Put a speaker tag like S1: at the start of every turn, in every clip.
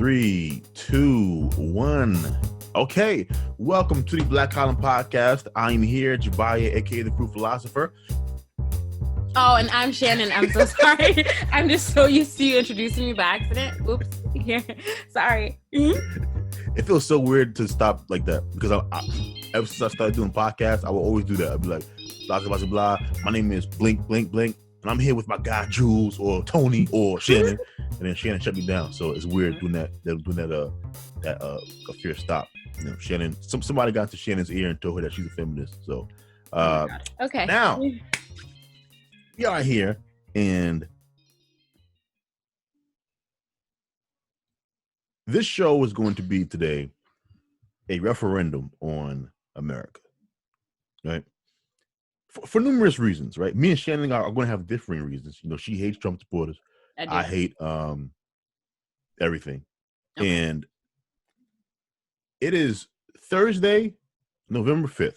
S1: 3, 2, 1. Okay, welcome to the Black Column Podcast. I'm here, Jabia, aka the Crew Philosopher.
S2: Oh, and I'm Shannon. I'm so sorry. I'm just so used to you introducing me by accident. Oops. Here. Sorry.
S1: It feels so weird to stop like that because ever since I started doing podcasts, I will always do that. I'll be like, blah, blah, blah, blah. My name is Blink, Blink, Blink. And I'm here with my guy, Jules, or Tony, or Shannon. And then Shannon shut me down. So it's weird doing that a fierce stop. You know, Shannon, somebody got to Shannon's ear and told her that she's a feminist. So,
S2: okay.
S1: Now, we are here, and this show is going to be today a referendum on America, right? For numerous reasons, right? Me and Shannon are going to have differing reasons. You know, she hates Trump supporters. I hate everything. Okay. And it is Thursday, November 5th.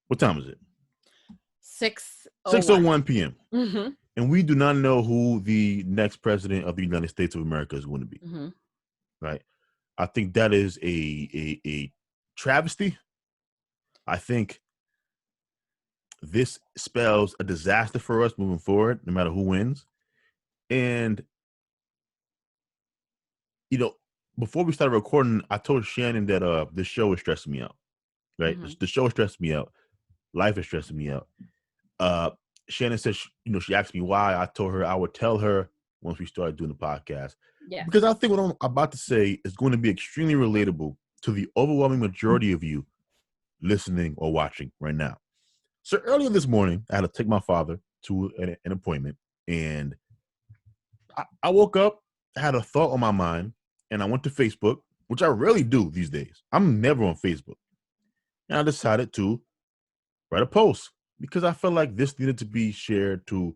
S1: What time is it? 6:01 p.m.
S2: Mm-hmm.
S1: And we do not know who the next president of the United States of America is going to be.
S2: Mm-hmm.
S1: Right? I think that is a travesty. I think this spells a disaster for us moving forward, no matter who wins. And, you know, before we started recording, I told Shannon that this show is stressing me out, right? Mm-hmm. The show is stressing me out. Life is stressing me out. Shannon said, she asked me why. I told her I would tell her once we started doing the podcast.
S2: Yeah.
S1: Because I think what I'm about to say is going to be extremely relatable to the overwhelming majority of you listening or watching right now. So earlier this morning, I had to take my father to an appointment, and I woke up, had a thought on my mind, and I went to Facebook, which I rarely do these days. I'm never on Facebook. And I decided to write a post because I felt like this needed to be shared to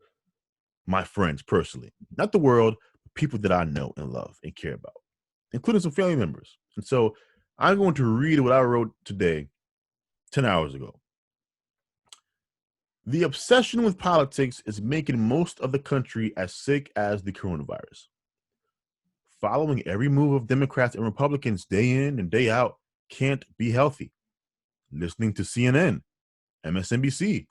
S1: my friends personally, not the world, but people that I know and love and care about, including some family members. And so I'm going to read what I wrote today, 10 hours ago. The obsession with politics is making most of the country as sick as the coronavirus. Following every move of Democrats and Republicans day in and day out can't be healthy. Listening to CNN, MSNBC,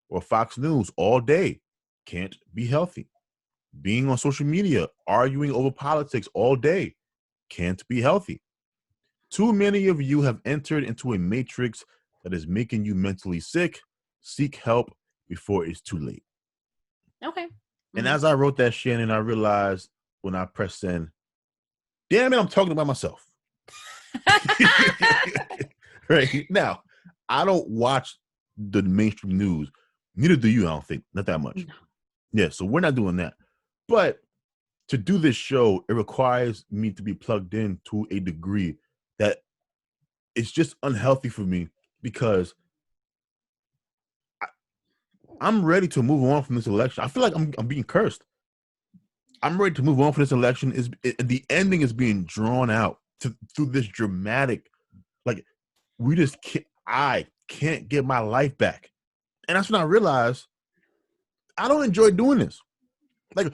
S1: or Fox News all day can't be healthy. Being on social media, arguing over politics all day can't be healthy. Too many of you have entered into a matrix that is making you mentally sick. Seek help before it's too late.
S2: Okay.
S1: And as I wrote that, Shannon, I realized when I pressed send, damn it, I'm talking about myself. Right now, I don't watch the mainstream news. Neither do you, I don't think. Not that much.
S2: No.
S1: Yeah, so we're not doing that. But to do this show, it requires me to be plugged in to a degree that it's just unhealthy for me because I'm ready to move on from this election. I feel like I'm being cursed. I'm ready to move on from this election. The ending is being drawn out through this dramatic, like we just can't. I can't get my life back, and that's when I realized I don't enjoy doing this. Like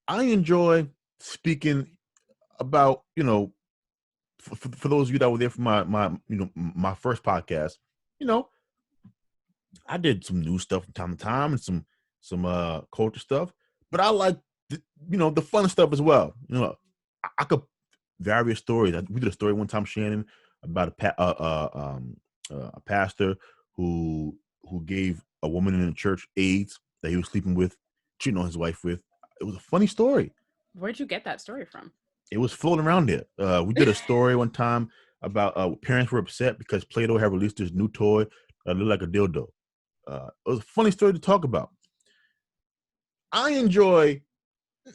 S1: I enjoy speaking about, for those of you that were there for my first podcast, I did some news stuff from time to time and some culture stuff, but I like the fun stuff as well. I could various stories. We did a story one time, Shannon, about a pastor who gave a woman in the church AIDS that he was sleeping with, cheating on his wife with. It was a funny story.
S2: Where'd you get that story from?
S1: It was floating around there. We did a story one time about parents were upset because Play-Doh had released this new toy that looked like a dildo. It was a funny story to talk about. I enjoy,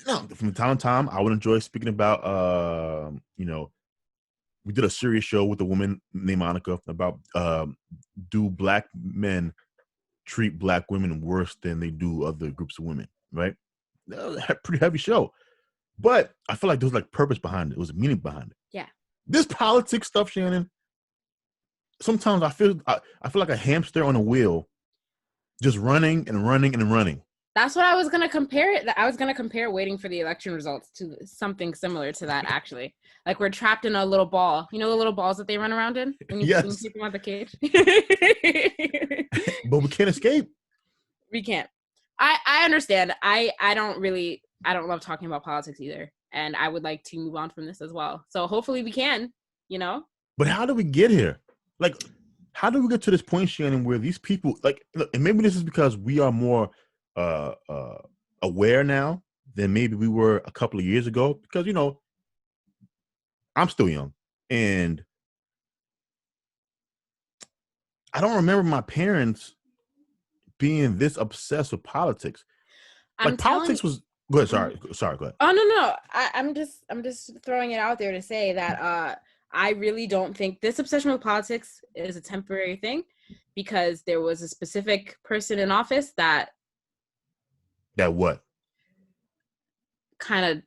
S1: from time to time, I would enjoy speaking about, we did a serious show with a woman named Monica about do black men treat black women worse than they do other groups of women, right? That was a pretty heavy show. But I feel like there was like purpose behind it. It was a meaning behind it.
S2: Yeah.
S1: This politics stuff, Shannon, sometimes I feel like a hamster on a wheel just running and running and running.
S2: That's what I was gonna compare it. I was gonna compare waiting for the election results to something similar to that. Actually, like we're trapped in a little ball. You know the little balls that they run around in when you
S1: Yes,
S2: keep them out the cage.
S1: but we can't escape.
S2: We can't. I understand. I don't love talking about politics either, and I would like to move on from this as well. So hopefully we can. You know.
S1: But how do we get here? Like, how do we get to this point, Shannon, where these people like, look, and maybe this is because we are more aware now than maybe we were a couple of years ago, because I'm still young and I don't remember my parents being this obsessed with politics. Like politics was go ahead, sorry, go ahead.
S2: Oh no. I'm just throwing it out there to say that I really don't think this obsession with politics is a temporary thing, because there was a specific person in office that
S1: what
S2: kind of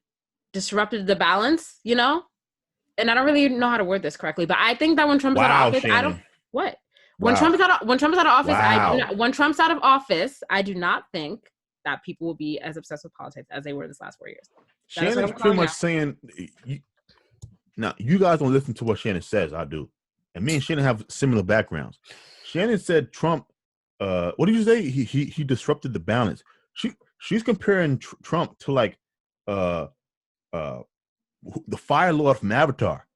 S2: disrupted the balance, and I don't really know how to word this correctly, but I think that when Trump's out of office,
S1: Shannon.
S2: I don't what when Trump is out of office, when Trump's out of office, I do not think that people will be as obsessed with politics as they were this last 4 years.
S1: Shannon's pretty much saying, now you guys don't listen to what Shannon says. I do, and me and Shannon have similar backgrounds. Shannon said Trump. What did you say? He disrupted the balance. She's comparing Trump to like the Fire Lord from Avatar.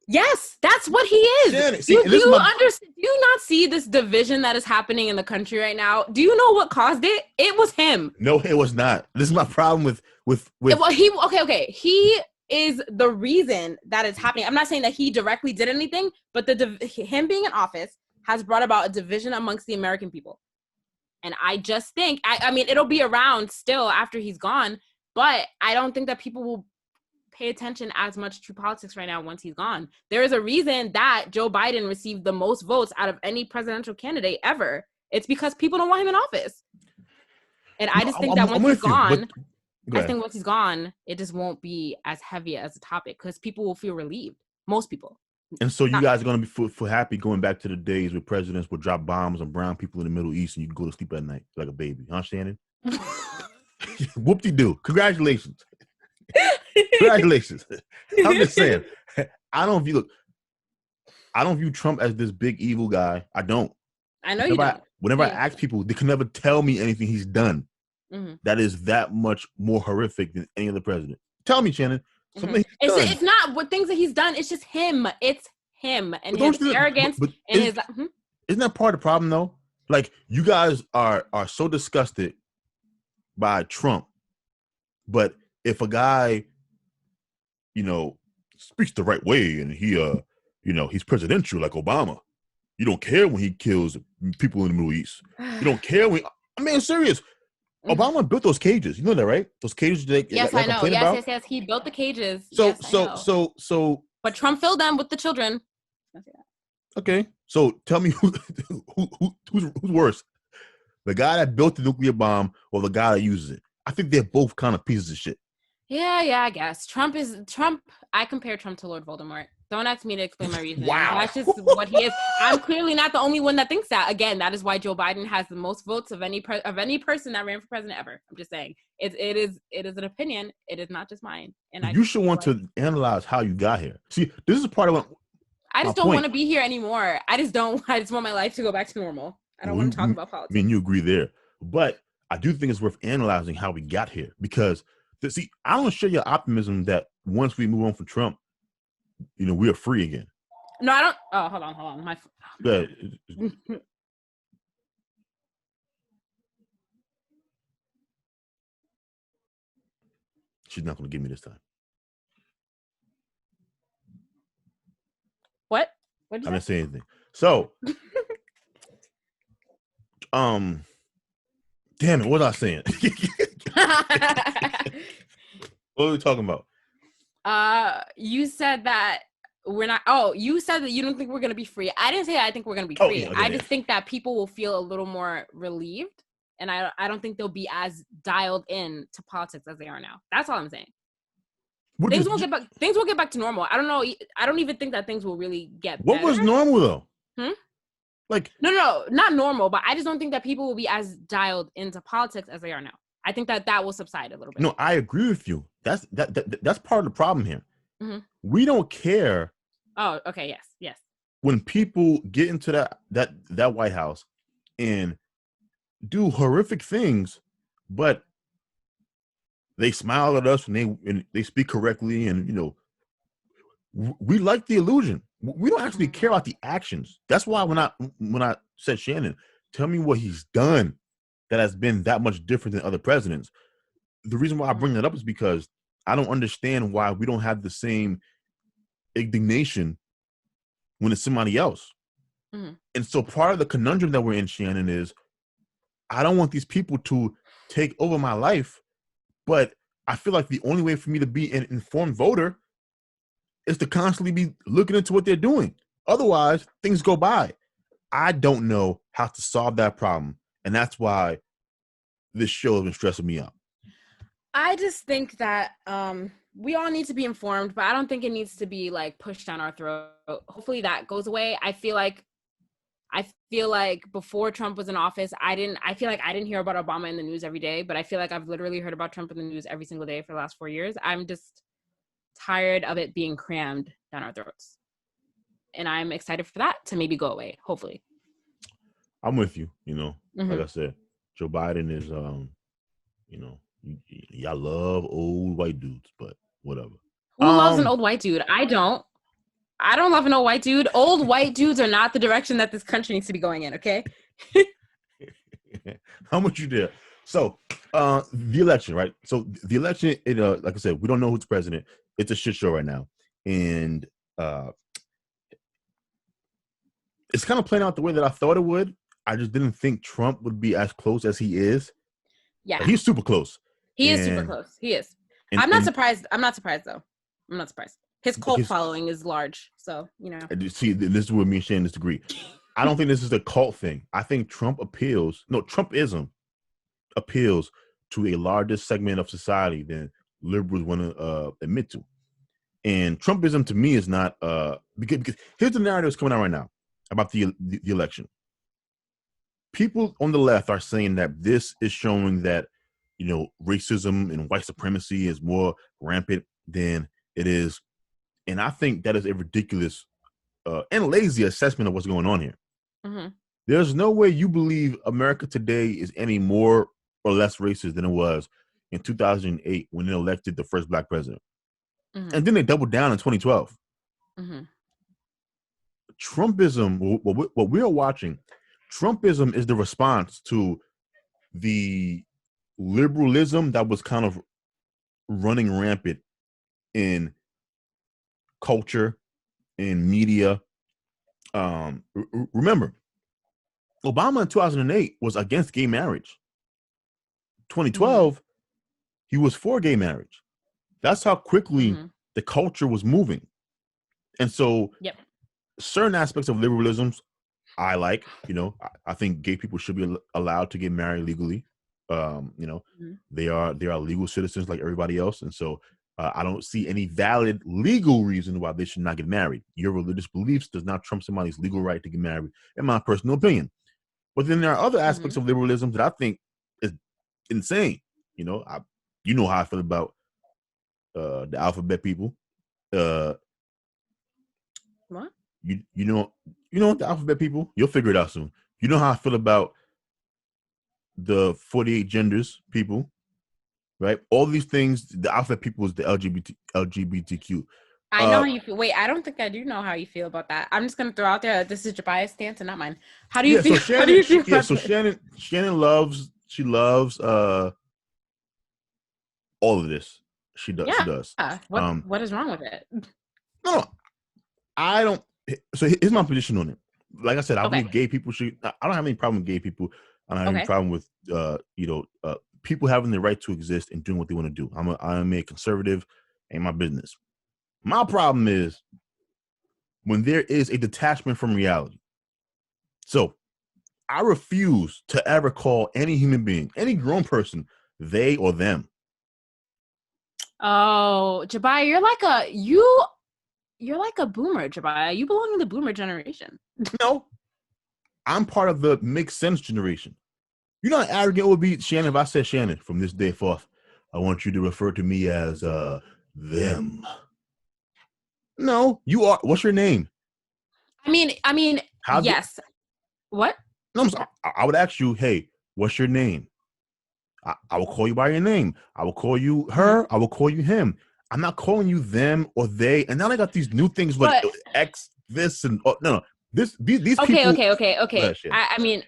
S2: Yes, that's what he is.
S1: Shannon,
S2: do you not see this division that is happening in the country right now? Do you know what caused it? It was him.
S1: No, it was not. This is my problem with.
S2: Well, he is the reason that it's happening. I'm not saying that he directly did anything, but him being in office has brought about a division amongst the American people. And I just think, I mean, it'll be around still after he's gone, but I don't think that people will pay attention as much to politics right now once he's gone. There is a reason that Joe Biden received the most votes out of any presidential candidate ever. It's because people don't want him in office. And I just think that once he's gone, once he's gone, it just won't be as heavy as a topic because people will feel relieved. Most people.
S1: And so you guys are going to be for happy going back to the days where presidents would drop bombs on brown people in the Middle East and you go to sleep at night like a baby. Huh, Shannon? Whoop-de-doo. Congratulations. Congratulations. I'm just saying, I don't view Trump as this big evil guy. I don't.
S2: I know you don't.
S1: Whenever I ask people, they can never tell me anything he's done that is that much more horrific than any other president. Tell me, Shannon.
S2: It's not what things that he's done. It's just him. It's him and his arrogance and his.
S1: Isn't that part of the problem, though? Like, you guys are so disgusted by Trump, but if a guy, speaks the right way and he, he's presidential like Obama, you don't care when he kills people in the Middle East. You don't care when. I mean, serious. Obama built those cages. You know that, right? Those cages.
S2: Yes, I know. Yes. He built the cages.
S1: So.
S2: But Trump filled them with the children.
S1: Okay, so tell me who's worse, the guy that built the nuclear bomb or the guy that uses it? I think they're both kind of pieces of shit.
S2: Yeah, I guess Trump. I compare Trump to Lord Voldemort. Don't ask me to explain my reasoning.
S1: Wow.
S2: That's just what he is. I'm clearly not the only one that thinks that. Again, that is why Joe Biden has the most votes of any person that ran for president ever. I'm just saying. It is an opinion. It is not just mine. And
S1: you should want to analyze how you got here. See, this is part of what
S2: I just don't want to be here anymore. I just want my life to go back to normal. I don't want to talk about politics.
S1: I mean, you agree there. But I do think it's worth analyzing how we got here, because I don't share your optimism that once we move on from Trump, we are free again.
S2: No, I don't. Oh, hold on. My.
S1: Good. She's not going to give me this time.
S2: What?
S1: I didn't say anything. So, damn it, what was I saying? What are we talking about?
S2: You said that we're not. Oh, you said that you don't think we're gonna be free. I didn't say I think we're gonna be free.
S1: Yeah,
S2: I just think that people will feel a little more relieved, and I don't think they'll be as dialed in to politics as they are now. That's all I'm saying. Things won't get back to normal. I don't know. I don't even think that things will really get better.
S1: What was normal though? Like,
S2: no, not normal, but I just don't think that people will be as dialed into politics as they are now. I think that will subside a little bit.
S1: no, I agree with you. That's part of the problem here.
S2: Mm-hmm.
S1: We don't care.
S2: Oh, okay, yes.
S1: When people get into that White House and do horrific things, but they smile at us and they speak correctly, and we like the illusion. We don't actually care about the actions. That's why when I said, Shannon, tell me what he's done that has been that much different than other presidents. The reason why I bring that up is because I don't understand why we don't have the same indignation when it's somebody else.
S2: Mm-hmm.
S1: And so part of the conundrum that we're in, Shannon, is I don't want these people to take over my life, but I feel like the only way for me to be an informed voter is to constantly be looking into what they're doing. Otherwise, things go by. I don't know how to solve that problem. And that's why this show has been stressing me out.
S2: I just think that we all need to be informed, but I don't think it needs to be like pushed down our throat. Hopefully that goes away. I feel like before Trump was in office, I feel like I didn't hear about Obama in the news every day, but I feel like I've literally heard about Trump in the news every single day for the last 4 years. I'm just tired of it being crammed down our throats. And I'm excited for that to maybe go away, hopefully.
S1: I'm with you,
S2: Mm-hmm.
S1: Like I said, Joe Biden is, y'all love old white dudes, but whatever.
S2: Who loves an old white dude? I don't love an old white dude. Old white dudes are not the direction that this country needs to be going in, okay?
S1: How much you dare? So, the election, right? So the election, like I said, we don't know who's president. It's a shit show right now. And it's kind of playing out the way that I thought it would. I just didn't think Trump would be as close as he is.
S2: Yeah.
S1: He's super close.
S2: He is super close. He is. I'm not surprised. I'm not surprised, though. I'm not surprised. His cult following is large. So,
S1: See, this is where me and Shannon disagree. I don't think this is a cult thing. I think Trumpism appeals to a larger segment of society than liberals want to admit to. And Trumpism to me is not because here's the narrative that's coming out right now about the election. People on the left are saying that this is showing that racism and white supremacy is more rampant than it is, and I think that is a ridiculous and lazy assessment of what's going on here.
S2: Mm-hmm.
S1: There's no way you believe America today is any more or less racist than it was in 2008 when they elected the first black president. Mm-hmm. And then they doubled down in 2012.
S2: Mm-hmm.
S1: Trumpism, what we are watching, Trumpism is the response to the liberalism that was kind of running rampant in culture, in media. Remember, Obama in 2008 was against gay marriage. 2012, he was for gay marriage. That's how quickly the culture was moving. And so certain aspects of liberalism I like, I think gay people should be allowed to get married legally. They are legal citizens like everybody else. And so I don't see any valid legal reason why they should not get married. Your religious beliefs does not trump somebody's legal right to get married, in my personal opinion. But then there are other aspects of liberalism that I think is insane. You know how I feel about the alphabet people.
S2: What?
S1: You know the alphabet people? You'll figure it out soon. You know how I feel about the 48 genders people, right? All these things, the alphabet people is the LGBTQ.
S2: I know how you feel. Wait, I don't think I do know how you feel about that. I'm just gonna throw out there that this is Jabia's stance and not mine. How do you feel?
S1: Shannon loves all of this. She does.
S2: Yeah.
S1: She does.
S2: What is wrong with it?
S1: No, I don't. So here's my position on it. Like I said, I believe gay people should. I don't have any problem with gay people. I don't have any problem with people having the right to exist and doing what they want to do. I'm a conservative, ain't my business. My problem is when there is a detachment from reality. So I refuse to ever call any human being, any grown person, they or them.
S2: Oh, Jabia, you're like a boomer, Jabia. You belong in the boomer generation.
S1: No, I'm part of the makes sense generation. You know how arrogant it would be, Shannon, if I said, Shannon, from this day forth, I want you to refer to me as them. No, you are. What's your name?
S2: I mean, yes. What?
S1: No, I would ask you, hey, what's your name? I will call you by your name. I will call you her. I will call you him. I'm not calling you them or they. And now they got these new things like X, this, and no. These people.
S2: Okay. I mean,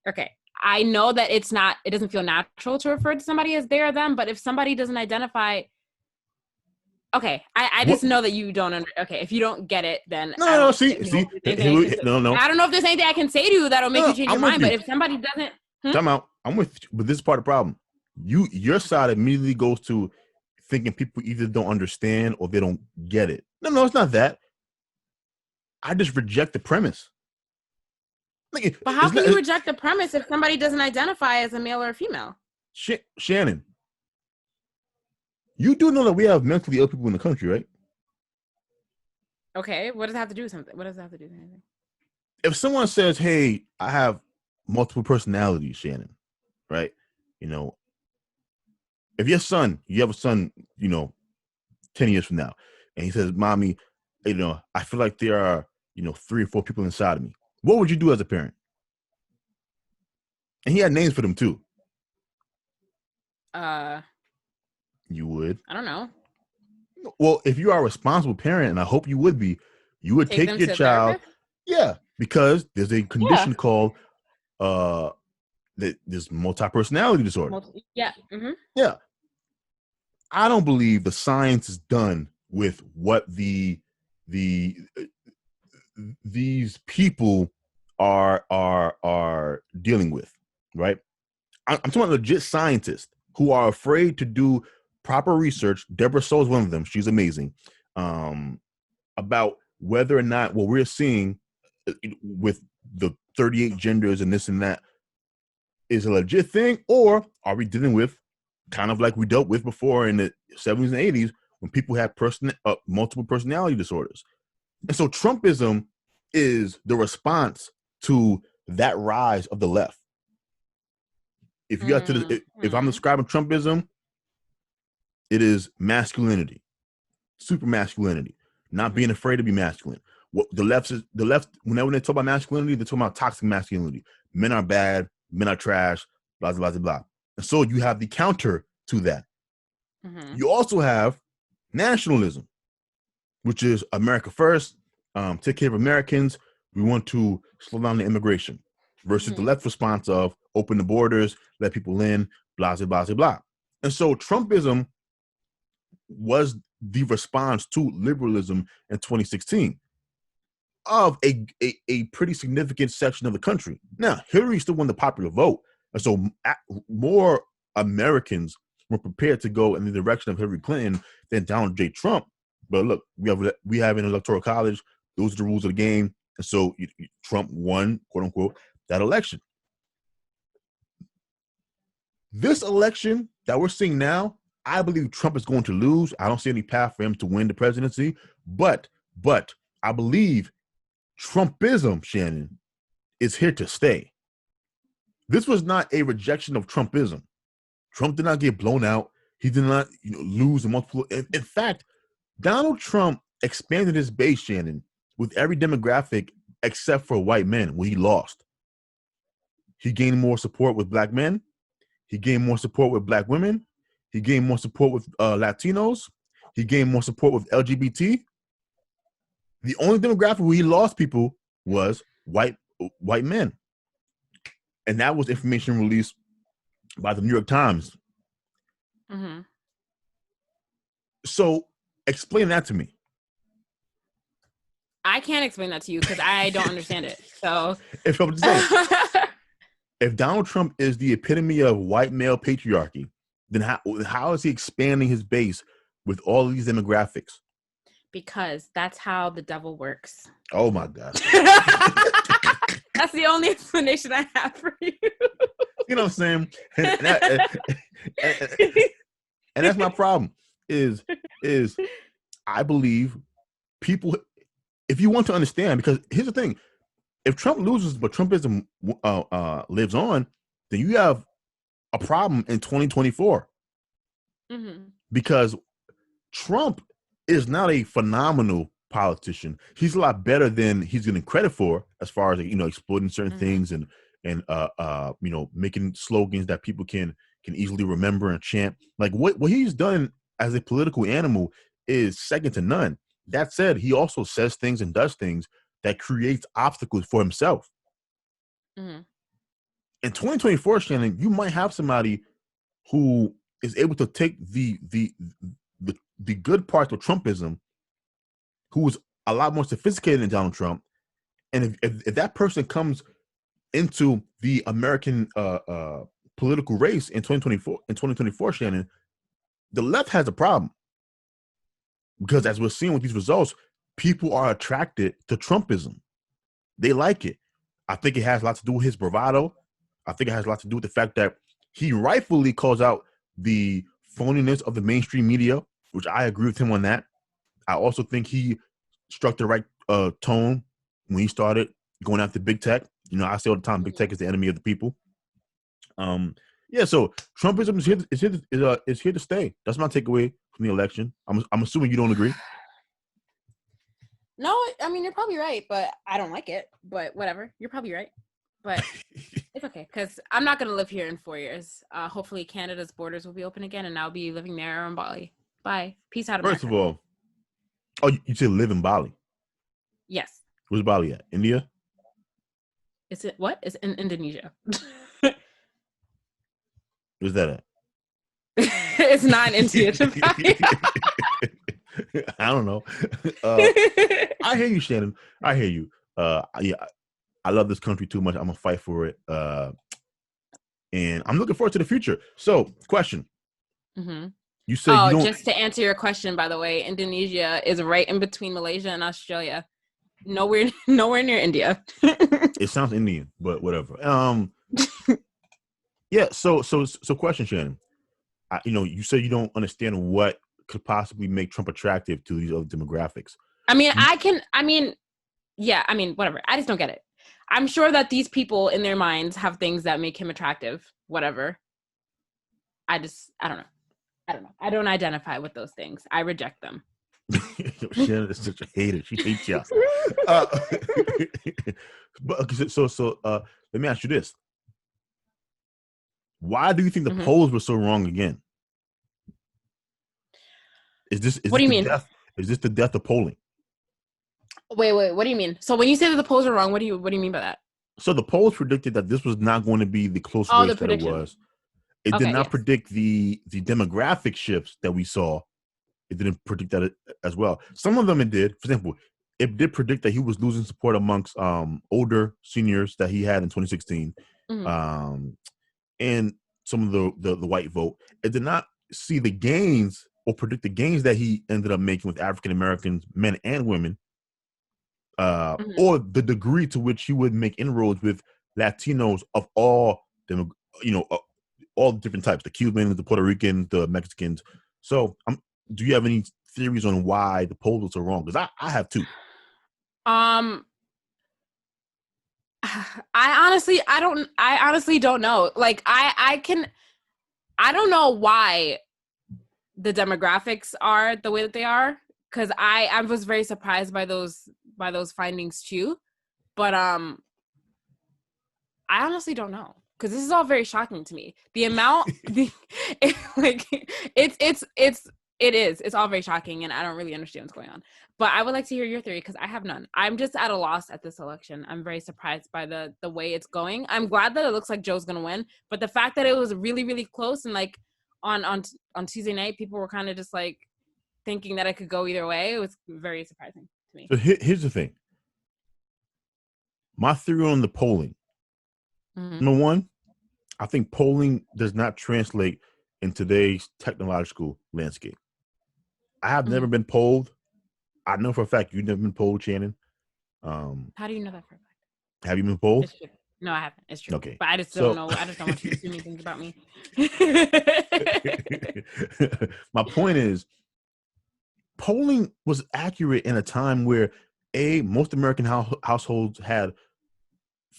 S2: okay. I know that it doesn't feel natural to refer to somebody as they or them, but if somebody doesn't identify, okay, I just know that you don't. Okay, if you don't get it, then
S1: no. See,
S2: I don't know if there's anything I can say to you that'll make you change your mind. But if somebody doesn't,
S1: time out. I'm with you, but this is part of the problem. Your side immediately goes to thinking people either don't understand or they don't get it. No, it's not that. I just reject the premise.
S2: But how can you reject the premise if somebody doesn't identify as a male or a female?
S1: Shannon, you do know that we have mentally ill people in the country, right?
S2: Okay, what does that have to do with something? What does that have to do with anything?
S1: If someone says, hey, I have multiple personalities, Shannon, right? You know, if you have a son, 10 years from now, and he says, Mommy, I feel like there are, 3 or 4 people inside of me. What would you do as a parent? And he had names for them too. You would?
S2: I don't know.
S1: Well, if you are a responsible parent, and I hope you would be, you would take your child. Yeah, because there's a condition called this multi-personality disorder.
S2: Yeah. Mm-hmm.
S1: Yeah. I don't believe the science is done with what these people are dealing with, right? I'm talking about legit scientists who are afraid to do proper research. Deborah Soh is one of them. She's amazing. About whether or not what we're seeing with the 38 genders and this and that is a legit thing, or are we dealing with kind of like we dealt with before in the 70s and 80s when people had multiple personality disorders. And so Trumpism is the response to that rise of the left. If you got to if I'm describing Trumpism, it is masculinity, super masculinity, not being afraid to be masculine. What the left whenever they talk about masculinity, they're talking about toxic masculinity. Men are bad, men are trash, blah blah blah blah. And so you have the counter to that. Mm-hmm. You also have nationalism, which is America first, take care of Americans. We want to slow down the immigration versus the left response of open the borders, let people in, blah, blah, blah, blah. And so Trumpism was the response to liberalism in 2016 of a pretty significant section of the country. Now, Hillary still won the popular vote. And so more Americans were prepared to go in the direction of Hillary Clinton than Donald J. Trump. But look, we have an electoral college. Those are the rules of the game. And so Trump won, quote unquote, that election. This election that we're seeing now, I believe Trump is going to lose. I don't see any path for him to win the presidency. But I believe Trumpism, Shannon, is here to stay. This was not a rejection of Trumpism. Trump did not get blown out. He did not lose in multiple. In fact, Donald Trump expanded his base, Shannon, with every demographic except for white men when he lost. He gained more support with black men. He gained more support with black women. He gained more support with Latinos. He gained more support with LGBT. The only demographic where he lost people was white men. And that was information released by the New York Times. Mm-hmm. So explain that to me.
S2: I can't explain that to you because I don't understand it. So
S1: if Donald Trump is the epitome of white male patriarchy, then how is he expanding his base with all of these demographics?
S2: Because that's how the devil works.
S1: Oh my God.
S2: That's the only explanation I have for you.
S1: You know what I'm saying? And that's my problem is I believe people, if you want to understand, because here's the thing, if Trump loses but Trumpism lives on, then you have a problem in 2024 because Trump is not a phenomenal politician. He's a lot better than he's getting credit for, as far as exploiting certain things and making slogans that people can easily remember and chant. Like what he's done as a political animal is second to none. That said, he also says things and does things that creates obstacles for himself. In 2024, Shannon, you might have somebody who is able to take the good parts of Trumpism, who is a lot more sophisticated than Donald Trump, and if that person comes into the American political race in 2024, Shannon, the left has a problem because, as we're seeing with these results, people are attracted to Trumpism. They like it. I think it has a lot to do with his bravado. I think it has a lot to do with the fact that he rightfully calls out the phoniness of the mainstream media, which I agree with him on that. I also think he struck the right tone when he started going after big tech. I say all the time, big tech is the enemy of the people. So Trumpism is here to stay. That's my takeaway from the election. I'm assuming you don't agree.
S2: No, I mean, you're probably right, but I don't like it. But whatever, you're probably right. But it's okay, because I'm not going to live here in 4 years. Hopefully Canada's borders will be open again, and I'll be living there in Bali. Bye. Peace out, America.
S1: First of all, you said live in Bali?
S2: Yes.
S1: Where's Bali at? India?
S2: It's in Indonesia.
S1: Where's that at?
S2: It's not in India.
S1: I don't know. I hear you, Shannon. I hear you. I love this country too much. I'm gonna fight for it. And I'm looking forward to the future. So, question. You say you don't...
S2: just to answer your question, by the way, Indonesia is right in between Malaysia and Australia. Nowhere near India.
S1: It sounds Indian, but whatever. Yeah. So question, Shannon. You say you don't understand what could possibly make Trump attractive to these other demographics.
S2: Whatever. I just don't get it. I'm sure that these people in their minds have things that make him attractive, whatever. I don't know. I don't identify with those things. I reject them.
S1: Shannon is such a hater. She hates y'all. But let me ask you this. Why do you think the polls were so wrong again? What do you mean? Is this the death of polling?
S2: Wait, what do you mean? So when you say that the polls are wrong, what do you mean by that?
S1: So the polls predicted that this was not going to be the close race that it was. It did not predict the demographic shifts that we saw. It didn't predict that as well. Some of them it did. For example, it did predict that he was losing support amongst older seniors that he had in 2016, and some of the white vote. It did not see the gains or predict the gains that he ended up making with African Americans, men and women, or the degree to which he would make inroads with Latinos of all them, all the different types, the Cubans, the Puerto Ricans, the Mexicans. So, do you have any theories on why the polls are wrong? Because I have two.
S2: I honestly don't know. Like, I don't know why the demographics are the way that they are, because I was very surprised by those findings too. But I honestly don't know, because this is all very shocking to me. The amount, it's all very shocking, and I don't really understand what's going on. But I would like to hear your theory, because I have none. I'm just at a loss at this election. I'm very surprised by the way it's going. I'm glad that it looks like Joe's gonna win, but the fact that it was really, really close, and like on Tuesday night, people were kind of just like thinking that it could go either way. It was very surprising to me.
S1: So here's the thing. My theory on the polling. Number one, I think polling does not translate in today's technological landscape. I have never been polled. I know for a fact you've never been polled, Shannon.
S2: How do you know that for a fact?
S1: Have you been polled?
S2: No, I haven't. It's true.
S1: Okay.
S2: But I just don't know. I just don't want you to assume anything about me.
S1: My point is, polling was accurate in a time where most American households had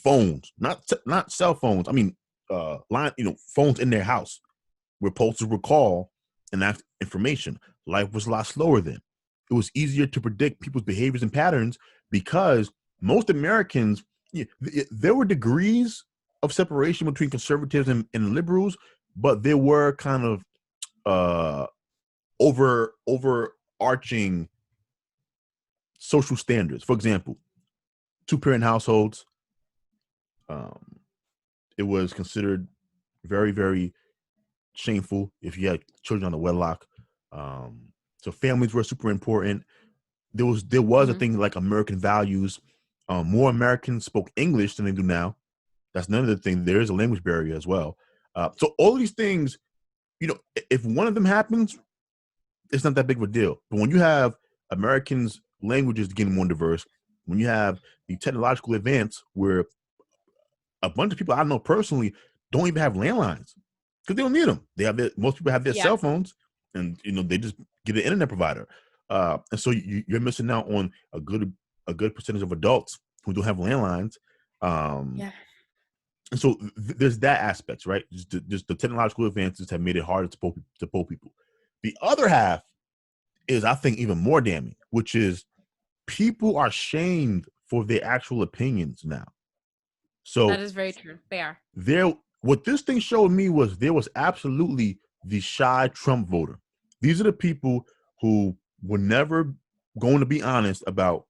S1: phones, not cell phones. I mean, phones in their house where posters would call and ask information. Life was a lot slower then. It was easier to predict people's behaviors and patterns because most Americans, there were degrees of separation between conservatives and liberals, but there were kind of overarching social standards. For example, two-parent households, it was considered very, very shameful if you had children on the wedlock. So families were super important. There was a thing like American values. More Americans spoke English than they do now. That's another thing. There is a language barrier as well. So all of these things, if one of them happens, it's not that big of a deal. But when you have Americans' languages getting more diverse, when you have the technological advance where a bunch of people I know personally don't even have landlines because they don't need them. Most people have their cell phones, and they just get an internet provider. And so you're missing out on a good percentage of adults who don't have landlines. And so there's that aspect, right? Just the technological advances have made it harder to poll people. The other half is, I think, even more damning, which is people are shamed for their actual opinions now. So
S2: that is very true. They are.
S1: What this thing showed me was there was absolutely the shy Trump voter. These are the people who were never going to be honest about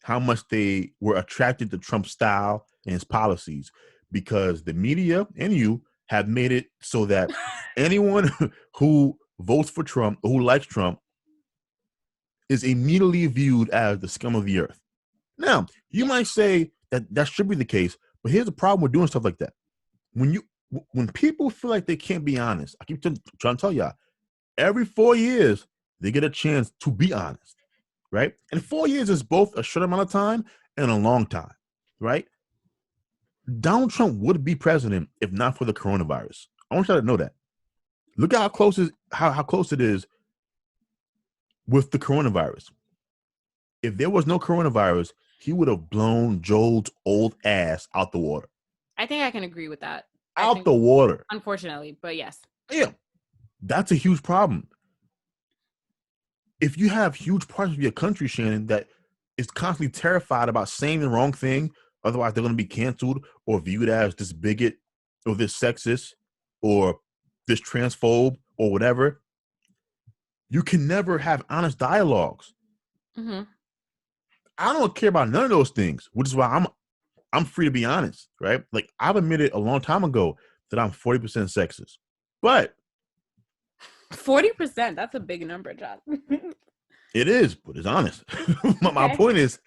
S1: how much they were attracted to Trump's style and his policies, because the media and you have made it so that anyone who votes for Trump or who likes Trump is immediately viewed as the scum of the earth. Now, you might say that should be the case, but here's the problem with doing stuff like that. When people feel like they can't be honest, I keep trying to tell y'all, every 4 years, they get a chance to be honest, right? And 4 years is both a short amount of time and a long time, right? Donald Trump would be president if not for the coronavirus. I want y'all to know that. Look at how close it is with the coronavirus. If there was no coronavirus, he would have blown Joel's old ass out the water.
S2: I think I can agree with that.
S1: Out the water.
S2: Unfortunately, but yes.
S1: Yeah. That's a huge problem. If you have huge parts of your country, Shannon, that is constantly terrified about saying the wrong thing, otherwise they're going to be canceled or viewed as this bigot or this sexist or this transphobe or whatever, you can never have honest dialogues.
S2: Mm-hmm.
S1: I don't care about none of those things, which is why I'm free to be honest, right? Like, I've admitted a long time ago that I'm 40% sexist, but
S2: 40%, that's a big number, John.
S1: It is, but it's honest. My point is,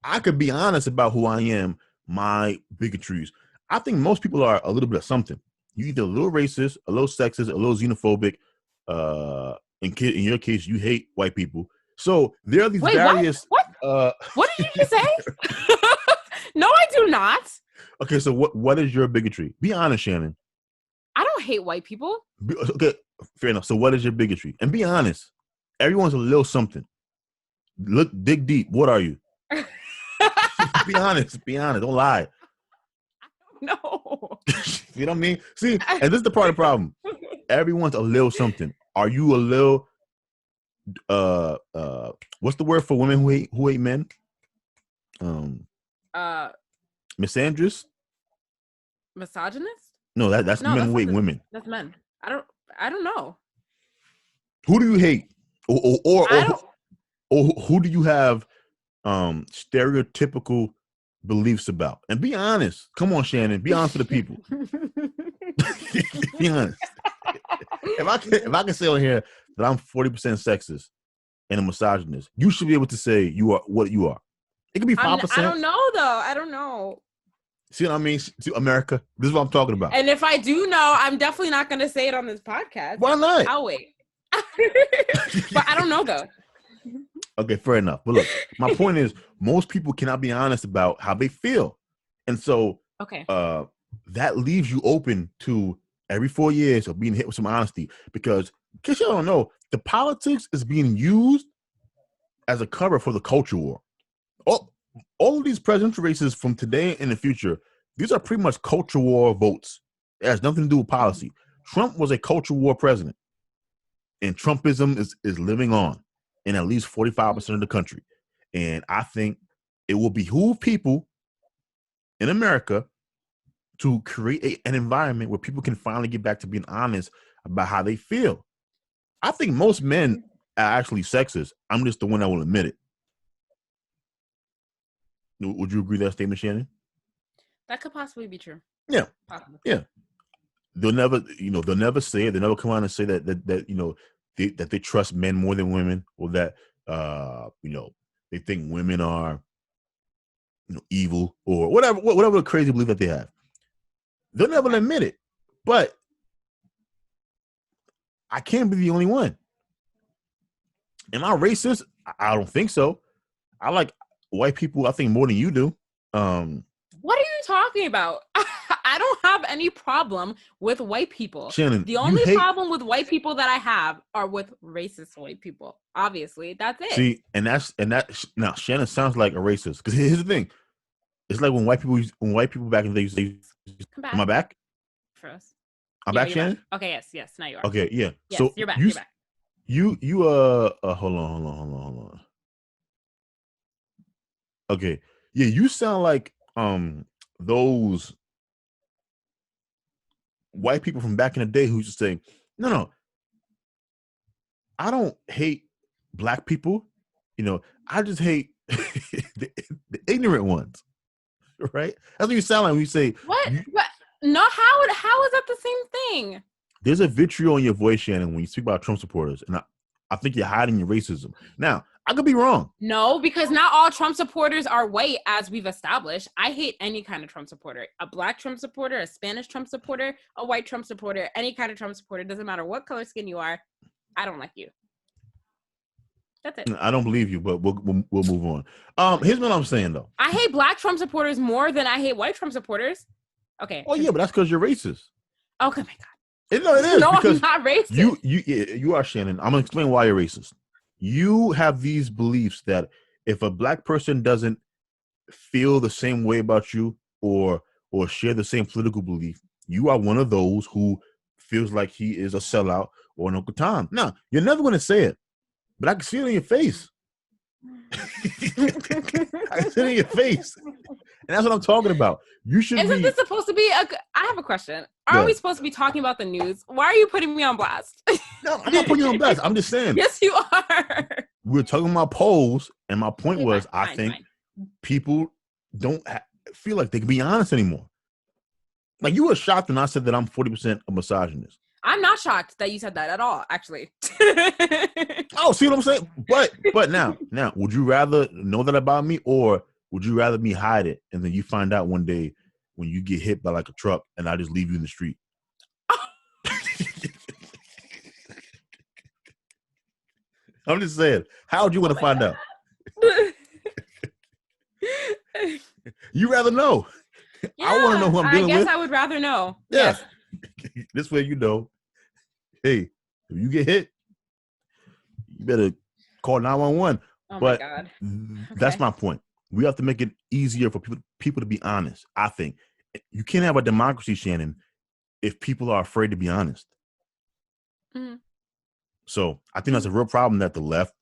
S1: I could be honest about who I am, my bigotries. I think most people are a little bit of something. You either a little racist, a little sexist, a little xenophobic. In your case, you hate white people. So there are these various.
S2: What did you just say? No, I do not.
S1: Okay, so what is your bigotry? Be honest, Shannon.
S2: I don't hate white people.
S1: Okay, fair enough. So what is your bigotry? And be honest. Everyone's a little something. Dig deep. What are you? Be honest. Be honest. Don't lie.
S2: No.
S1: You know what I mean? See, and this is the part of the problem. Everyone's a little something. Are you a little what's the word for women who hate men? Misandrous?
S2: Misogynist?
S1: No, that's men who hate women.
S2: That's men. I don't know.
S1: Who do you hate? Or who do you have stereotypical beliefs about? And be honest. Come on, Shannon. Be honest with the people. Be honest. If I can say on here that I'm 40% sexist and a misogynist, you should be able to say you are what you are. It could be 5%.
S2: I don't know though. I don't know.
S1: See what I mean? To America. This is what I'm talking about.
S2: And if I do know, I'm definitely not going to say it on this podcast.
S1: Why not?
S2: I'll wait. But I don't know though.
S1: Okay, fair enough. But look, my point is most people cannot be honest about how they feel. And so that leaves you open to every 4 years of being hit with some honesty. Because in case y'all don't know, the politics is being used as a cover for the culture war. Oh, all of these presidential races from today and the future, these are pretty much culture war votes. It has nothing to do with policy. Trump was a culture war president, and Trumpism is living on in at least 45% of the country. And I think it will behoove people in America to create an environment where people can finally get back to being honest about how they feel. I think most men are actually sexist. I'm just the one that will admit it. Would you agree with that statement, Shannon?
S2: That could possibly be true.
S1: Yeah.
S2: Possibly.
S1: Yeah. They'll never say it. They'll never come out and say that that they trust men more than women, or that they think women are evil, or whatever crazy belief that they have. They'll never admit it. But I can't be the only one. Am I racist? I don't think so. I like white people, I think, more than you do.
S2: What are you talking about? I don't have any problem with white people.
S1: Shannon,
S2: the only problem with white people that I have are with racist white people. Obviously, that's it.
S1: See, and that now Shannon sounds like a racist, because here's the thing. It's like when white people back in the day used to say, am I back?
S2: For us.
S1: I'm back, Shannon?
S2: Back. Okay, yes, now you are.
S1: Okay, yeah.
S2: Yes,
S1: so
S2: you're back.
S1: You hold on. Okay. Yeah, you sound like those white people from back in the day who used to say, no, I don't hate black people. I just hate the ignorant ones. Right? That's what you sound like when you say
S2: what? No, how is that the same thing?
S1: There's a vitriol in your voice, Shannon, when you speak about Trump supporters, and I think you're hiding your racism. Now, I could be wrong.
S2: No, because not all Trump supporters are white, as we've established. I hate any kind of Trump supporter. A black Trump supporter, a Spanish Trump supporter, a white Trump supporter, any kind of Trump supporter. Doesn't matter what color skin you are. I don't like you. That's it.
S1: I don't believe you, but we'll move on. Here's what I'm saying, though.
S2: I hate black Trump supporters more than I hate white Trump supporters. Okay.
S1: Oh, yeah, but that's because you're racist.
S2: Oh, my God.
S1: It is.
S2: No, I'm not racist.
S1: You are, Shannon. I'm going to explain why you're racist. You have these beliefs that if a black person doesn't feel the same way about you or share the same political belief, you are one of those who feels like he is a sellout or an Uncle Tom. Now, you're never going to say it, but I can see it in your face. I can see it in your face. And that's what I'm talking about. You should
S2: Isn't this supposed to be I have a question. Are we supposed to be talking about the news? Why are you putting me on blast?
S1: No, I'm not putting you on blast. I'm just saying.
S2: Yes, you are.
S1: We're talking about polls, and my point was, I think people don't feel like they can be honest anymore. Like, you were shocked when I said that I'm 40% a misogynist.
S2: I'm not shocked that you said that at all, actually.
S1: Oh, see what I'm saying? But now, would you rather know that about me, or would you rather me hide it and then you find out one day when you get hit by like a truck and I just leave you in the street? I'm just saying, how would you want to find out? You rather know?
S2: Yeah,
S1: I want to know who I'm dealing with.
S2: I guess I would rather know.
S1: Yeah. Yes. This way, hey, if you get hit, you better call 911.
S2: Oh,
S1: but
S2: my God.
S1: That's my point. We have to make it easier for people to be honest. I think you can't have a democracy, Shannon, if people are afraid to be honest. Mm-hmm. So I think that's a real problem that the left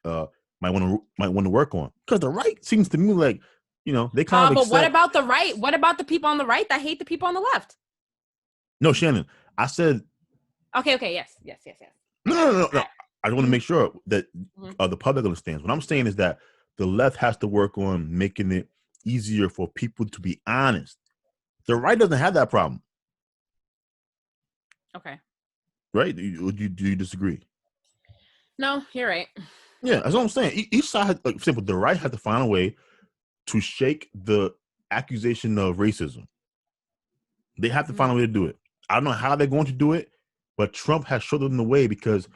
S1: might want to work on, because the right seems to me like they kind of.
S2: But what about the right? What about the people on the right that hate the people on the left?
S1: No, Shannon. I said.
S2: Okay. Yes.
S1: No. I just want to make sure that the public understands. What I'm saying is that the left has to work on making it easier for people to be honest. The right doesn't have that problem.
S2: Okay.
S1: Right? Do you disagree?
S2: No, you're right.
S1: Yeah, that's what I'm saying. Each side, like, simple. The right has to find a way to shake the accusation of racism. They have to find a way to do it. I don't know how they're going to do it, but Trump has showed them the way, because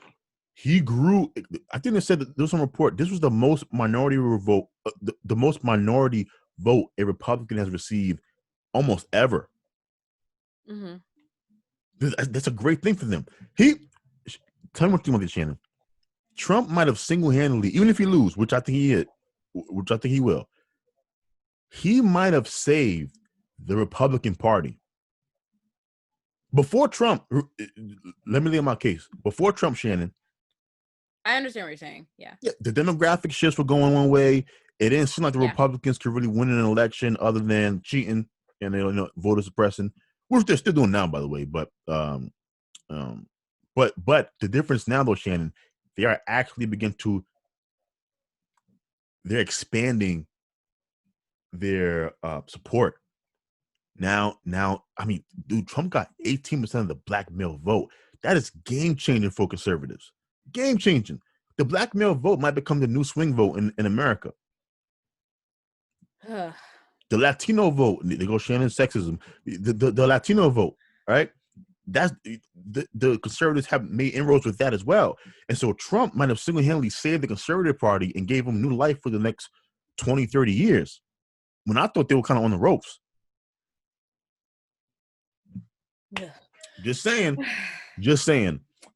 S1: he grew. I think they said that there was some report. This was the most minority vote, the most minority vote a Republican has received almost ever. Mm-hmm. That's a great thing for them. Tell me what you want to, Shannon. Trump might have single-handedly, even if he lose, which I think he will, he might have saved the Republican Party. Before Trump, let me lay my case. Before Trump, Shannon.
S2: I understand what you're saying. Yeah.
S1: The demographic shifts were going one way. It didn't seem like the Republicans could really win an election other than cheating and voter suppressing, which they're still doing now, by the way. But the difference now, though, Shannon, they are actually they're expanding their support. Now, I mean, dude, Trump got 18% of the black male vote. That is game changing for conservatives. Game changing. The black male vote might become the new swing vote in America. The Latino vote, they go Shannon sexism. The Latino vote, right? That's the conservatives have made inroads with that as well. And so Trump might have single-handedly saved the conservative party and gave them new life for the next 20, 30 years. When I thought they were kind of on the ropes. Yeah. Just saying.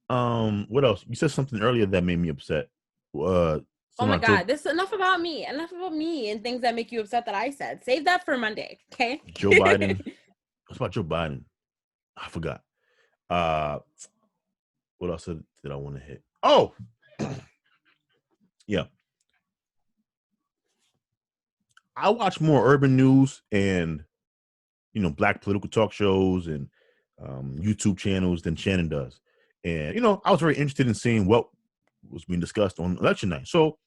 S1: What else? You said something earlier that made me upset.
S2: Oh my God, this is enough about me and things that make you upset that I said. Save that for Monday, okay?
S1: Joe Biden. What's about Joe Biden? I forgot. What else did I want to hit? Oh, yeah. I watch more urban news and black political talk shows and YouTube channels than Shannon does. And I was very interested in seeing what was being discussed on election night. So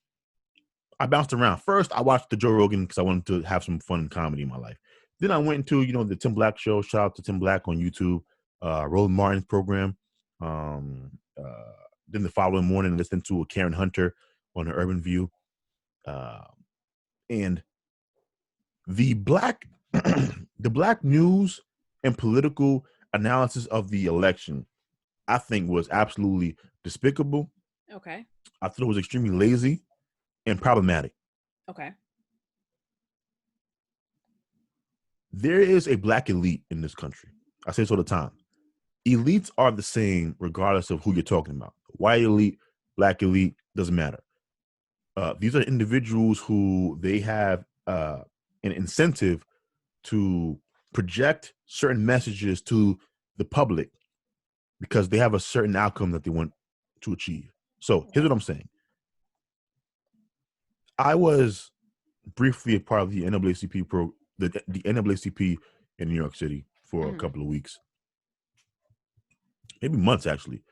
S1: I bounced around. First, I watched the Joe Rogan because I wanted to have some fun and comedy in my life. Then I went into the Tim Black show. Shout out to Tim Black on YouTube. Roland Martin's program. Then the following morning, listened to Karen Hunter on the Urban View. And the black news and political analysis of the election, I think, was absolutely despicable.
S2: Okay.
S1: I thought it was extremely lazy and problematic.
S2: Okay.
S1: There is a black elite in this country. I say this all the time. Elites are the same regardless of who you're talking about. White elite, black elite, doesn't matter. These are individuals who they have an incentive to project certain messages to the public because they have a certain outcome that they want to achieve. So here's what I'm saying. I was briefly a part of the NAACP the NAACP in New York City for a couple of weeks, maybe months actually,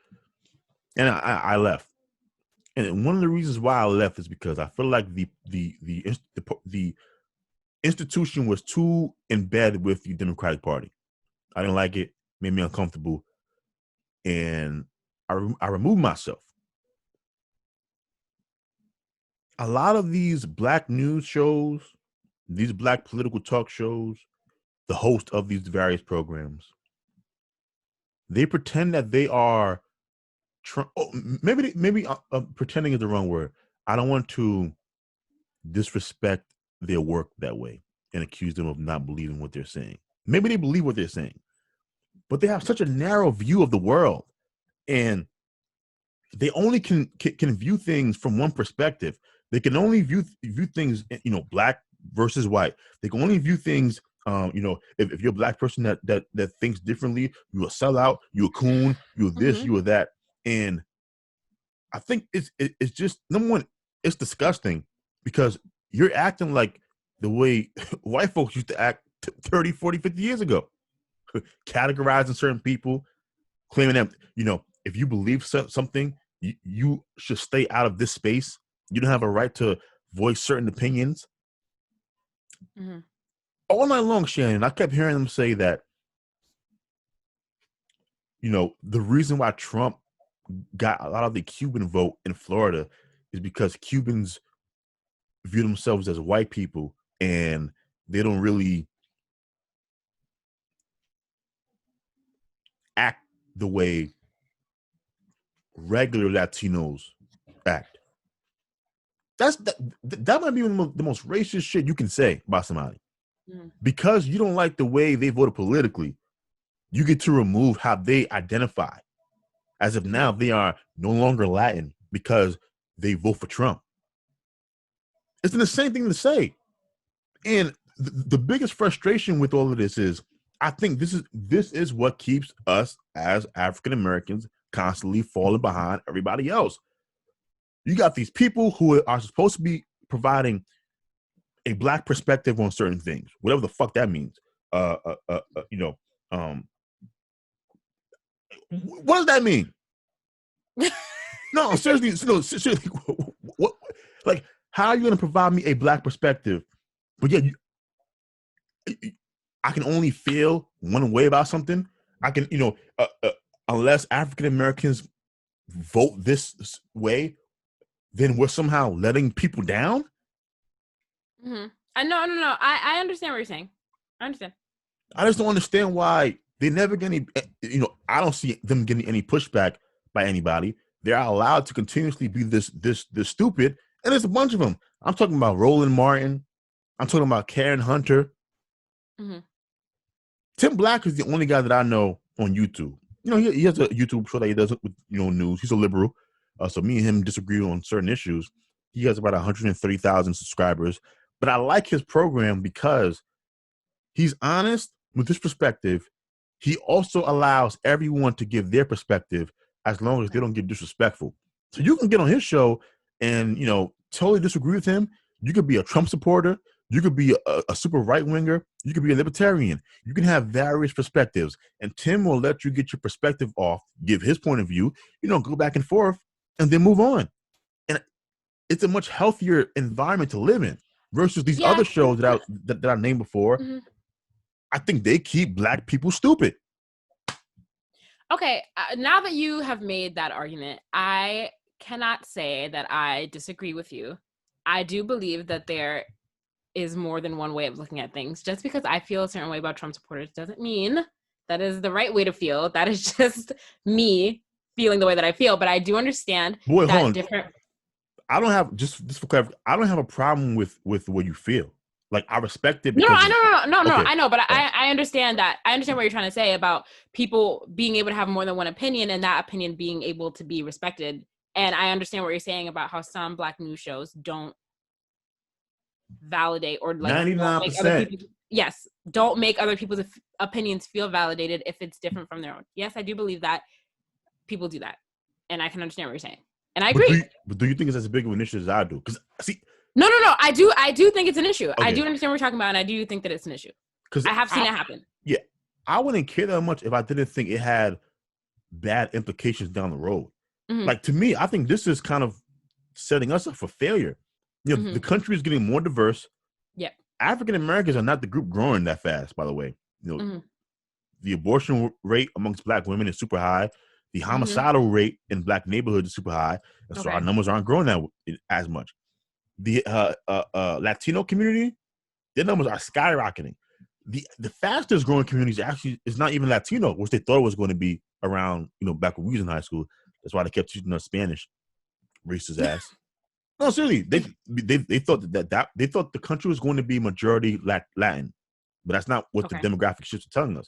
S1: and I left. And one of the reasons why I left is because I feel like the institution was too embedded with the Democratic Party. I didn't like it, made me uncomfortable, and I removed myself. A lot of these black news shows, these black political talk shows, the host of these various programs, they pretend that they are maybe pretending is the wrong word. I don't want to disrespect their work that way and accuse them of not believing what they're saying. Maybe they believe what they're saying, but they have such a narrow view of the world, and they only can view things from one perspective. They can only view things, black versus white. They can only view things, if you're a black person that thinks differently, you're a sellout, you're a coon, you're this, you're that. And I think it's just, number one, it's disgusting because you're acting like the way white folks used to act 30, 40, 50 years ago, categorizing certain people, claiming that, if you believe something, you should stay out of this space. You don't have a right to voice certain opinions. Mm-hmm. All night long, Shannon, I kept hearing them say that, the reason why Trump got a lot of the Cuban vote in Florida is because Cubans view themselves as white people and they don't really act the way regular Latinos act. That might be the most racist shit you can say about somebody. Because you don't like the way they voted politically, you get to remove how they identify, as if now they are no longer Latin because they vote for Trump. It's the same thing to say. And the biggest frustration with all of this is I think this is what keeps us as African Americans constantly falling behind everybody else. You got these people who are supposed to be providing a black perspective on certain things, whatever the fuck that means. You know, what does that mean? No, seriously, no, seriously, what, like, how are you going to provide me a black perspective, but yet I can only feel one way about something? I can, unless African Americans vote this way, then we're somehow letting people down.
S2: Mm-hmm. No. I understand what you're saying. I understand.
S1: I just don't understand why they never get any. I don't see them getting any pushback by anybody. They're allowed to continuously be this stupid, and there's a bunch of them. I'm talking about Roland Martin. I'm talking about Karen Hunter.
S2: Mm-hmm.
S1: Tim Black is the only guy that I know on YouTube. He has a YouTube show that he does with news. He's a liberal, so me and him disagree on certain issues. He has about 130,000 subscribers, but I like his program because he's honest with his perspective. He also allows everyone to give their perspective as long as they don't get disrespectful. So you can get on his show and, totally disagree with him. You could be a Trump supporter. You could be a super right-winger. You could be a libertarian. You can have various perspectives. And Tim will let you get your perspective off, give his point of view, go back and forth, and then move on. And it's a much healthier environment to live in versus these other shows that I named before. Mm-hmm. I think they keep black people stupid.
S2: Okay, now that you have made that argument, I cannot say that I disagree with you. I do believe that there is more than one way of looking at things. Just because I feel a certain way about Trump supporters doesn't mean that is the right way to feel. That is just me feeling the way that I feel. But I do understand that different.
S1: I don't have, just for clarification, I don't have a problem with the way you feel. Like, I respect it.
S2: No, I know, but I understand that. I understand what you're trying to say about people being able to have more than one opinion and that opinion being able to be respected. And I understand what you're saying about how some black news shows don't validate or
S1: 99%.
S2: Don't make other people's opinions feel validated if it's different from their own. Yes, I do believe that people do that. And I can understand what you're saying. And I agree.
S1: But do you think it's as big of an issue as I do? Because, see...
S2: No. I do think it's an issue. Okay. I do understand what we're talking about, and I do think that it's an issue. Because I have seen it happen.
S1: Yeah. I wouldn't care that much if I didn't think it had bad implications down the road. Mm-hmm. Like, to me, I think this is kind of setting us up for failure. Mm-hmm. The country is getting more diverse.
S2: Yeah.
S1: African Americans are not the group growing that fast, by the way. Mm-hmm. The abortion rate amongst black women is super high. The homicidal rate in black neighborhoods is super high. And so our numbers aren't growing as much. The Latino community, their numbers are skyrocketing. The fastest growing community actually is not even Latino, which they thought it was going to be around, back when we was in high school. That's why they kept teaching us Spanish. Racist ass. No, seriously, they thought that they thought the country was going to be majority Latin, but that's not what the demographic shifts are telling us.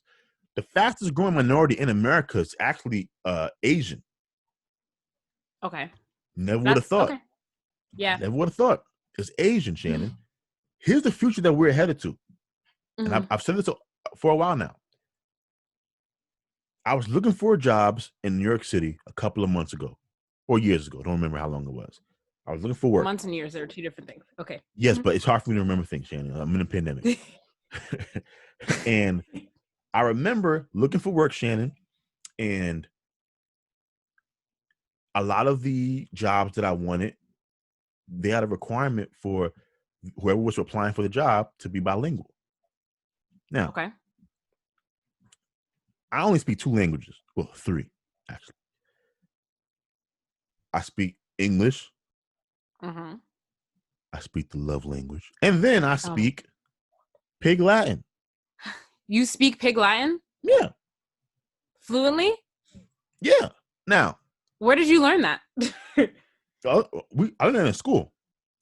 S1: The fastest growing minority in America is actually Asian.
S2: Okay.
S1: Never would have thought.
S2: Okay. Yeah.
S1: Never would have thought. It's Asian, Shannon. Here's the future that we're headed to. Mm-hmm. And I've said this for a while now. I was looking for jobs in New York City a couple of months ago or years ago. I don't remember how long it was. I was looking for work.
S2: Months and years are two different things. Okay.
S1: Yes, but it's hard for me to remember things, Shannon. I'm in a pandemic. And I remember looking for work, Shannon, and a lot of the jobs that I wanted, they had a requirement for whoever was applying for the job to be bilingual. Now, I only speak 2 languages. Well, 3, actually. I speak English.
S2: Mm-hmm.
S1: I speak the love language. And then I speak Pig Latin.
S2: You speak Pig Latin?
S1: Yeah.
S2: Fluently?
S1: Yeah. Now.
S2: Where did you learn that?
S1: I learned it in school.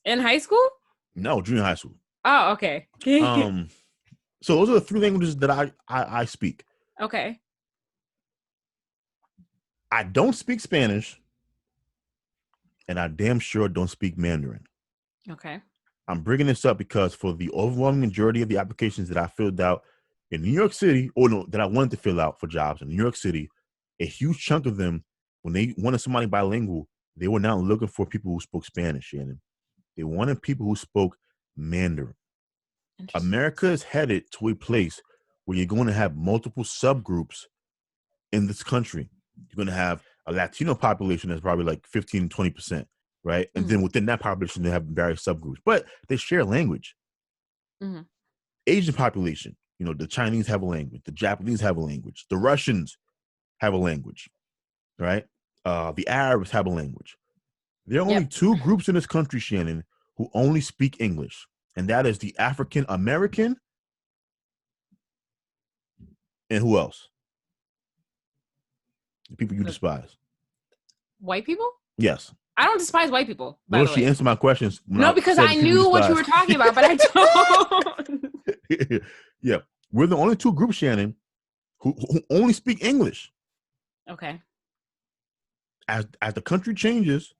S2: In high school?
S1: No, junior high school.
S2: Oh, okay.
S1: So those are the 3 languages that I speak.
S2: Okay.
S1: I don't speak Spanish, and I damn sure don't speak Mandarin.
S2: Okay.
S1: I'm bringing this up because for the overwhelming majority of the applications that I filled out in New York City, or no, that I wanted to fill out for jobs in New York City, a huge chunk of them, when they wanted somebody bilingual, they were not looking for people who spoke Spanish, Shannon. They wanted people who spoke Mandarin. America is headed to a place where you're going to have multiple subgroups in this country. You're going to have a Latino population that's probably like 15, 20%, right? And then within that population, they have various subgroups, but they share language. Asian population, you know, the Chinese have a language, the Japanese have a language, the Russians have a language, right? The Arabs have a language. There are only two groups in this country, Shannon, who only speak English, and that is the African American and who else? The people you despise.
S2: White people?
S1: Yes.
S2: I don't despise white people.
S1: Well, she answered my questions.
S2: No, because I knew what you were talking about, but I don't.
S1: Yeah. We're the only two groups, Shannon, who only speak English.
S2: Okay.
S1: As the country changes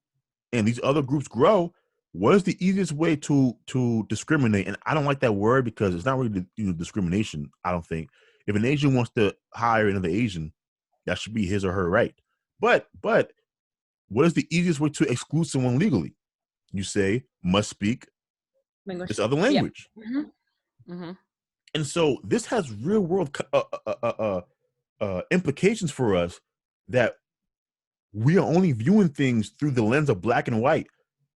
S1: and these other groups grow, what is the easiest way to discriminate? And I don't like that word because it's not really discrimination, I don't think. If an Asian wants to hire another Asian, that should be his or her right. But what is the easiest way to exclude someone legally? You say must speak this other language. And so this has real world implications for us, that we are only viewing things through the lens of black and white.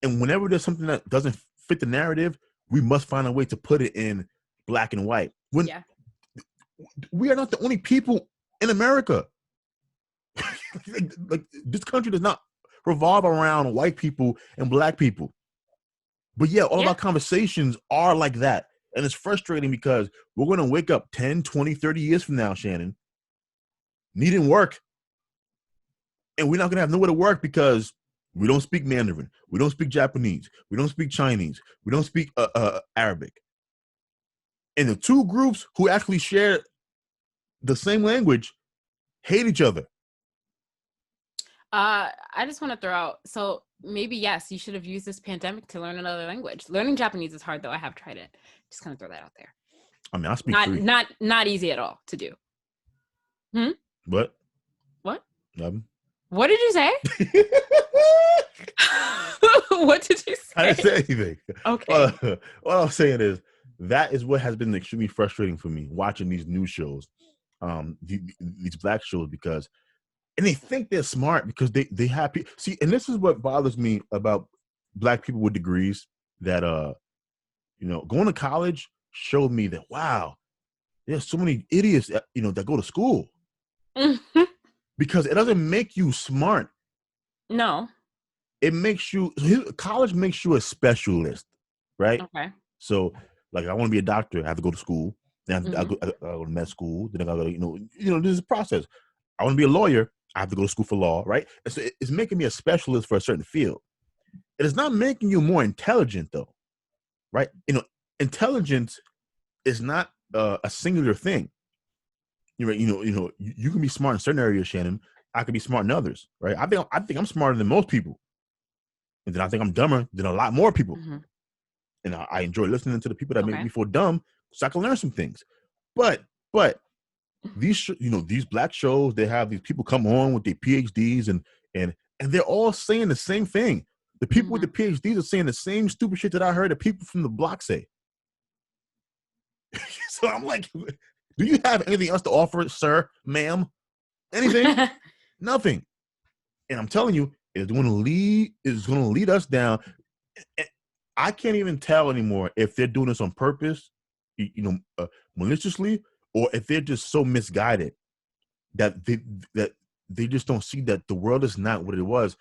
S1: And whenever there's something that doesn't fit the narrative, we must find a way to put it in black and white. When we are not the only people in America. like this country does not revolve around white people and black people. But all of our conversations are like that. And it's frustrating because we're going to wake up 10, 20, 30 years from now, Shannon, needing work. And we're not going to have nowhere to work because we don't speak Mandarin. We don't speak Japanese. We don't speak Chinese. We don't speak Arabic. And the two groups who actually share the same language hate each other.
S2: I just want to throw out, so maybe, yes, you should have used this pandemic to learn another language. Learning Japanese is hard, though. I have tried it. Just kind of throw that out there.
S1: I mean, I speak
S2: not easy at all to do.
S1: What?
S2: Nothing. What did you say? What did you say?
S1: I didn't say anything.
S2: Okay.
S1: What I'm saying is that is what has been extremely frustrating for me watching these news shows, these black shows, because, and they think they're smart because they have people. See, and this is what bothers me about black people with degrees, that going to college showed me that, wow, there's so many idiots that go to school. Because it doesn't make you smart.
S2: No.
S1: It makes you, college makes you a specialist, right?
S2: Okay.
S1: So, like, I want to be a doctor, I have to go to school. Then I go to med school. Then I go to, this is a process. I want to be a lawyer, I have to go to school for law, right? And so it's making me a specialist for a certain field. It is not making you more intelligent, though, right? Intelligence is not a singular thing. You're right. You can be smart in certain areas, Shannon. I could be smart in others, right? I think I'm smarter than most people, and then I think I'm dumber than a lot more people. And I enjoy listening to the people that make me feel dumb, so I can learn some things. But these these black shows, they have these people come on with their PhDs and they're all saying the same thing. The people with the PhDs are saying the same stupid shit that I heard the people from the block say. So I'm like, do you have anything else to offer, sir, ma'am? Anything? Nothing. And I'm telling you, it's going to lead us down. I can't even tell anymore if they're doing this on purpose, maliciously, or if they're just so misguided that they just don't see that the world is not what it was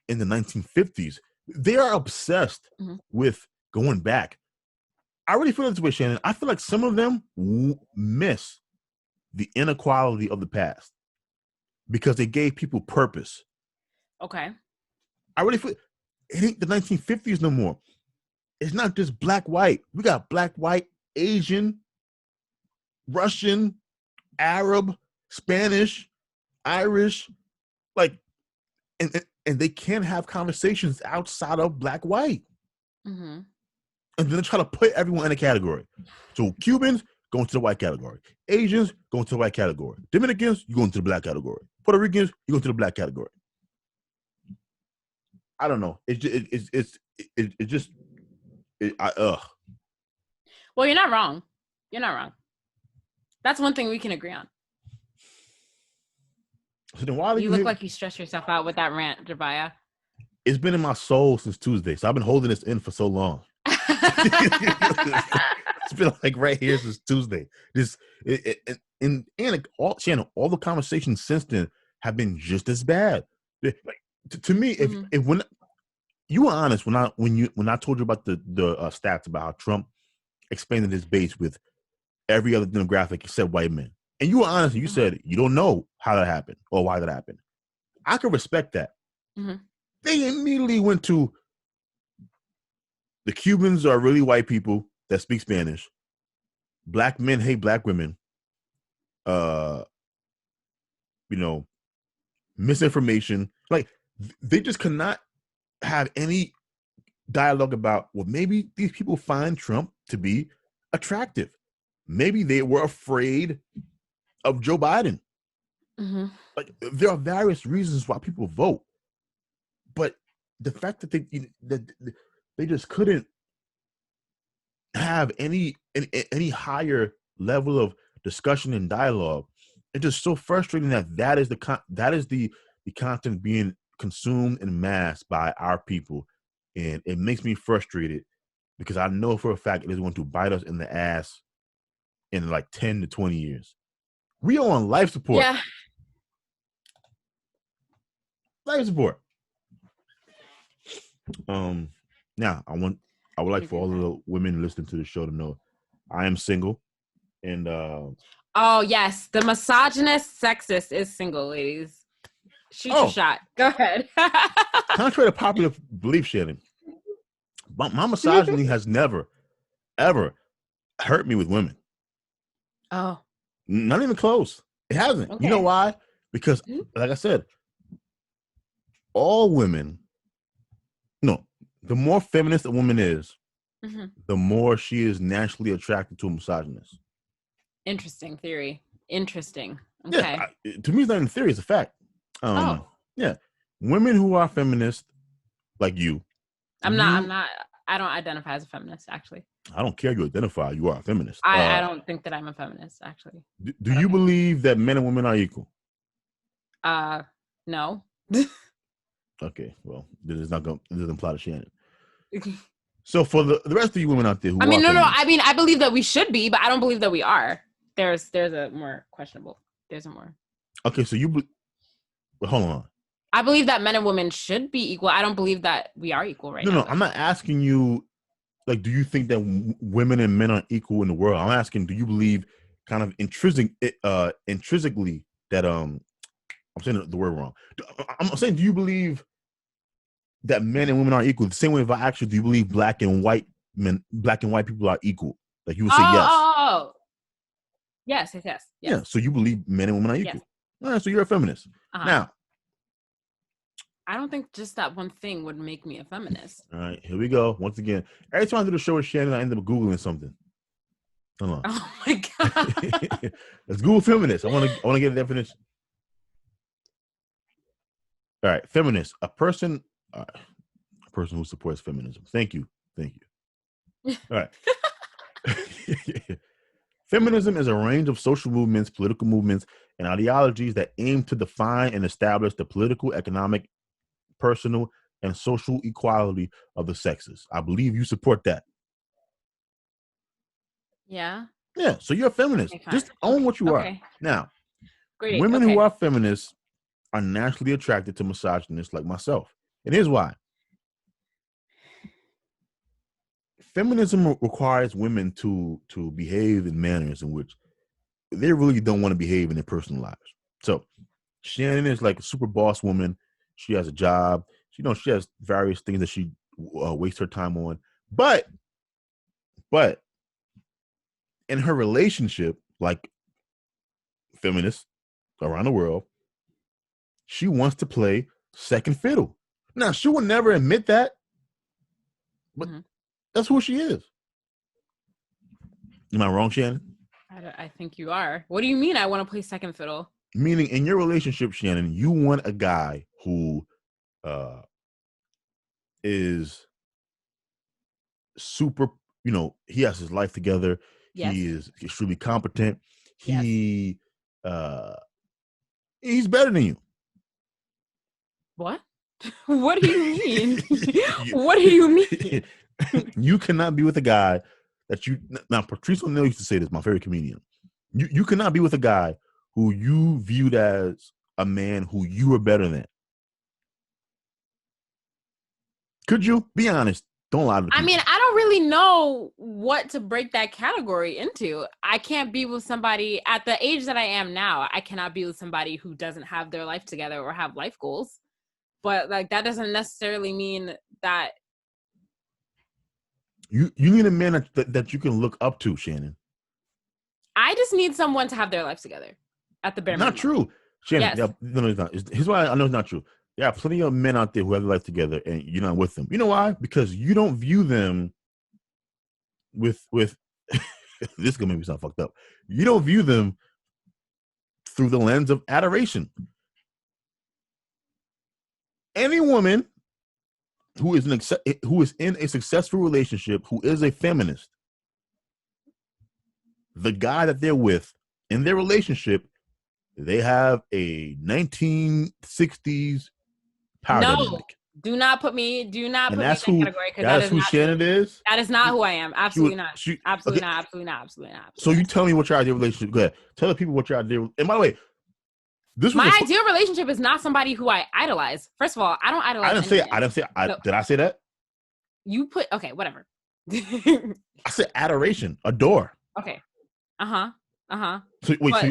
S1: in the 1950s. They are obsessed with going back. I really feel this way, Shannon. I feel like some of them miss the inequality of the past because they gave people purpose.
S2: Okay.
S1: I really feel it ain't the 1950s no more. It's not just black, white. We got black, white, Asian, Russian, Arab, Spanish, Irish, like, and they can't have conversations outside of black, white. and then they try to put everyone in a category. So Cubans go into the white category. Asians go into the white category. Dominicans, you go into the black category. Puerto Ricans, you go into the black category. I don't know.
S2: Well, you're not wrong. You're not wrong. That's one thing we can agree on.
S1: So then why
S2: you look like you stress yourself out with that rant, Jabia.
S1: It's been in my soul since Tuesday, so I've been holding this in for so long. It's been like right here since Tuesday. Shannon, all the conversations since then have been just as bad. Like, to me, if when you were honest when I told you about the stats about how Trump expanded his base with every other demographic except white men, and you were honest and you said you don't know how that happened or why that happened, I can respect that. Mm-hmm. They immediately went to the Cubans are really white people that speak Spanish. Black men hate black women. Misinformation. Like they just cannot have any dialogue about, well, maybe these people find Trump to be attractive. Maybe they were afraid of Joe Biden. Mm-hmm. Like there are various reasons why people vote, but the fact that they just couldn't have any higher level of discussion and dialogue. It's just so frustrating that is the content being consumed en masse by our people, and it makes me frustrated because I know for a fact it is going to bite us in the ass in like 10 to 20 years. We are on life support.
S2: Yeah.
S1: Life support. Now I would like for all of the women listening to the show to know I am single, and
S2: oh yes, the misogynist sexist is single, ladies. Shoot your shot. Go ahead.
S1: Contrary to popular belief, Shannon, my misogyny has never, ever hurt me with women.
S2: Oh.
S1: Not even close. It hasn't. Okay. You know why? Because, like I said, all women, the more feminist a woman is, the more she is naturally attracted to a misogynist.
S2: Interesting theory. Interesting. Okay.
S1: Yeah, to me, it's not even a theory. It's a fact. Yeah. Women who are feminists, like you.
S2: I'm not. I don't identify as a feminist, actually.
S1: I don't care you identify. You are a feminist.
S2: I don't think that I'm a feminist, actually.
S1: Do you believe that men and women are equal?
S2: No.
S1: Okay. Well, this doesn't apply to Shannon. So for the rest of you women out there who
S2: I believe that we should be, but I don't believe that we are. There's a more questionable. There's a more.
S1: Okay, so hold on.
S2: I believe that men and women should be equal. I don't believe that we are equal right now.
S1: No, I'm not asking you, like, do you think that women and men are equal in the world? I'm asking, do you believe kind of intrinsically that, I'm saying the word wrong. I'm saying, do you believe that men and women are equal? The same way if I ask you, do you believe black and white people are equal? Like you would say yes.
S2: Oh. Yes.
S1: Yeah, so you believe men and women are equal. Yes. All right, so you're a feminist. Now,
S2: I don't think just that one thing would make me a feminist.
S1: All right, here we go. Once again, every time I do the show with Shannon, I end up Googling something. Hold on.
S2: Oh my God.
S1: Let's Google feminist. I want to get a definition. All right, feminist, a person who supports feminism. Thank you. All right. Feminism is a range of social movements, political movements, and ideologies that aim to define and establish the political, economic, personal, and social equality of the sexes. I believe you support that.
S2: Yeah.
S1: Yeah, so you're a feminist. Okay, just own what you are. Now, women who are feminists are naturally attracted to misogynists like myself. And here's why. Feminism requires women to behave in manners in which they really don't want to behave in their personal lives. So Shannon is like a super boss woman. She has a job. She has various things that she wastes her time on. But in her relationship, like feminists around the world, she wants to play second fiddle. Now, she will never admit that, but That's who she is. Am I wrong, Shannon?
S2: I think you are. What do you mean I want to play second fiddle?
S1: Meaning, in your relationship, Shannon, you want a guy who is super, he has his life together.
S2: Yes.
S1: He is extremely competent.
S2: Yes.
S1: He's better than you.
S2: What? What do you mean? What do you mean?
S1: You cannot be with a guy that now Patrice O'Neal used to say this, my favorite comedian. You cannot be with a guy who you viewed as a man who you are better than. Could you? Be honest. Don't lie to people.
S2: I mean, I don't really know what to break that category into. I can't be with somebody at the age that I am now. I cannot be with somebody who doesn't have their life together or have life goals. But like that doesn't necessarily mean that
S1: you need a man that you can look up to, Shannon.
S2: I just need someone to have their life together. At the bare minimum.
S1: Not true, Shannon.
S2: Yes.
S1: Yeah, no, it's not. Here's why I know it's not true. There are plenty of men out there who have their life together, and you're not with them. You know why? Because you don't view them with this is gonna make me sound fucked up. You don't view them through the lens of adoration. Any woman who is in a successful relationship, who is a feminist, the guy that they're with in their relationship, they have a 1960s power dynamic.
S2: Do not put me in that category, because
S1: that's who Shannon is.
S2: That is not who I am. Absolutely not. Absolutely not.
S1: So you tell me what your ideal relationship. Go ahead. Tell the people what your ideal. And by the way,
S2: my ideal relationship is not somebody who I idolize. First of all, I don't idolize.
S1: I didn't say. Did I say that?
S2: You put okay. Whatever.
S1: I said adoration, adore.
S2: Okay.
S1: So wait.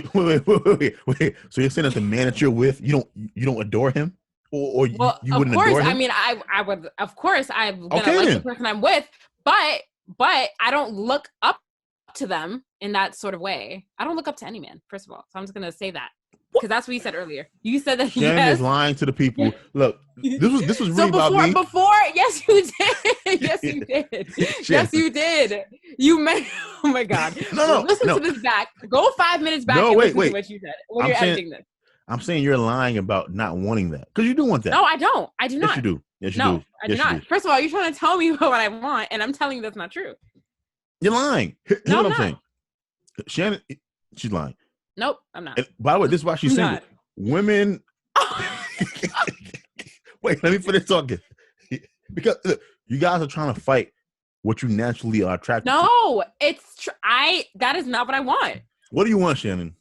S1: So you're saying that the man that you're with, you don't adore him, or you wouldn't adore him?
S2: I mean, I would. Of course, I'm gonna like the person I'm with, but I don't look up to them in that sort of way. I don't look up to any man. First of all, so I'm just gonna say that. Because that's what you said earlier. You said that
S1: Shannon is lying to the people. Look, this was really about me.
S2: Yes, you did. Yes, you did. Yes, you did. You meant. Oh my God.
S1: No.
S2: Listen to this back. Go 5 minutes back.
S1: No, wait.
S2: To what you said when you're editing this.
S1: I'm saying you're lying about not wanting that, because you do want that.
S2: No, I don't. I do not.
S1: Yes, you do. Yes, you do.
S2: No, I do not. First of all, you're trying to tell me what I want, and I'm telling you that's not true.
S1: You're lying. Here's what I'm saying. Shannon, she's lying.
S2: Nope, I'm not.
S1: And by the way, this is why she's single. Women. Wait, let me finish talking. Because look, you guys are trying to fight what you naturally are attracted to.
S2: No, that is not what I want.
S1: What do you want, Shannon?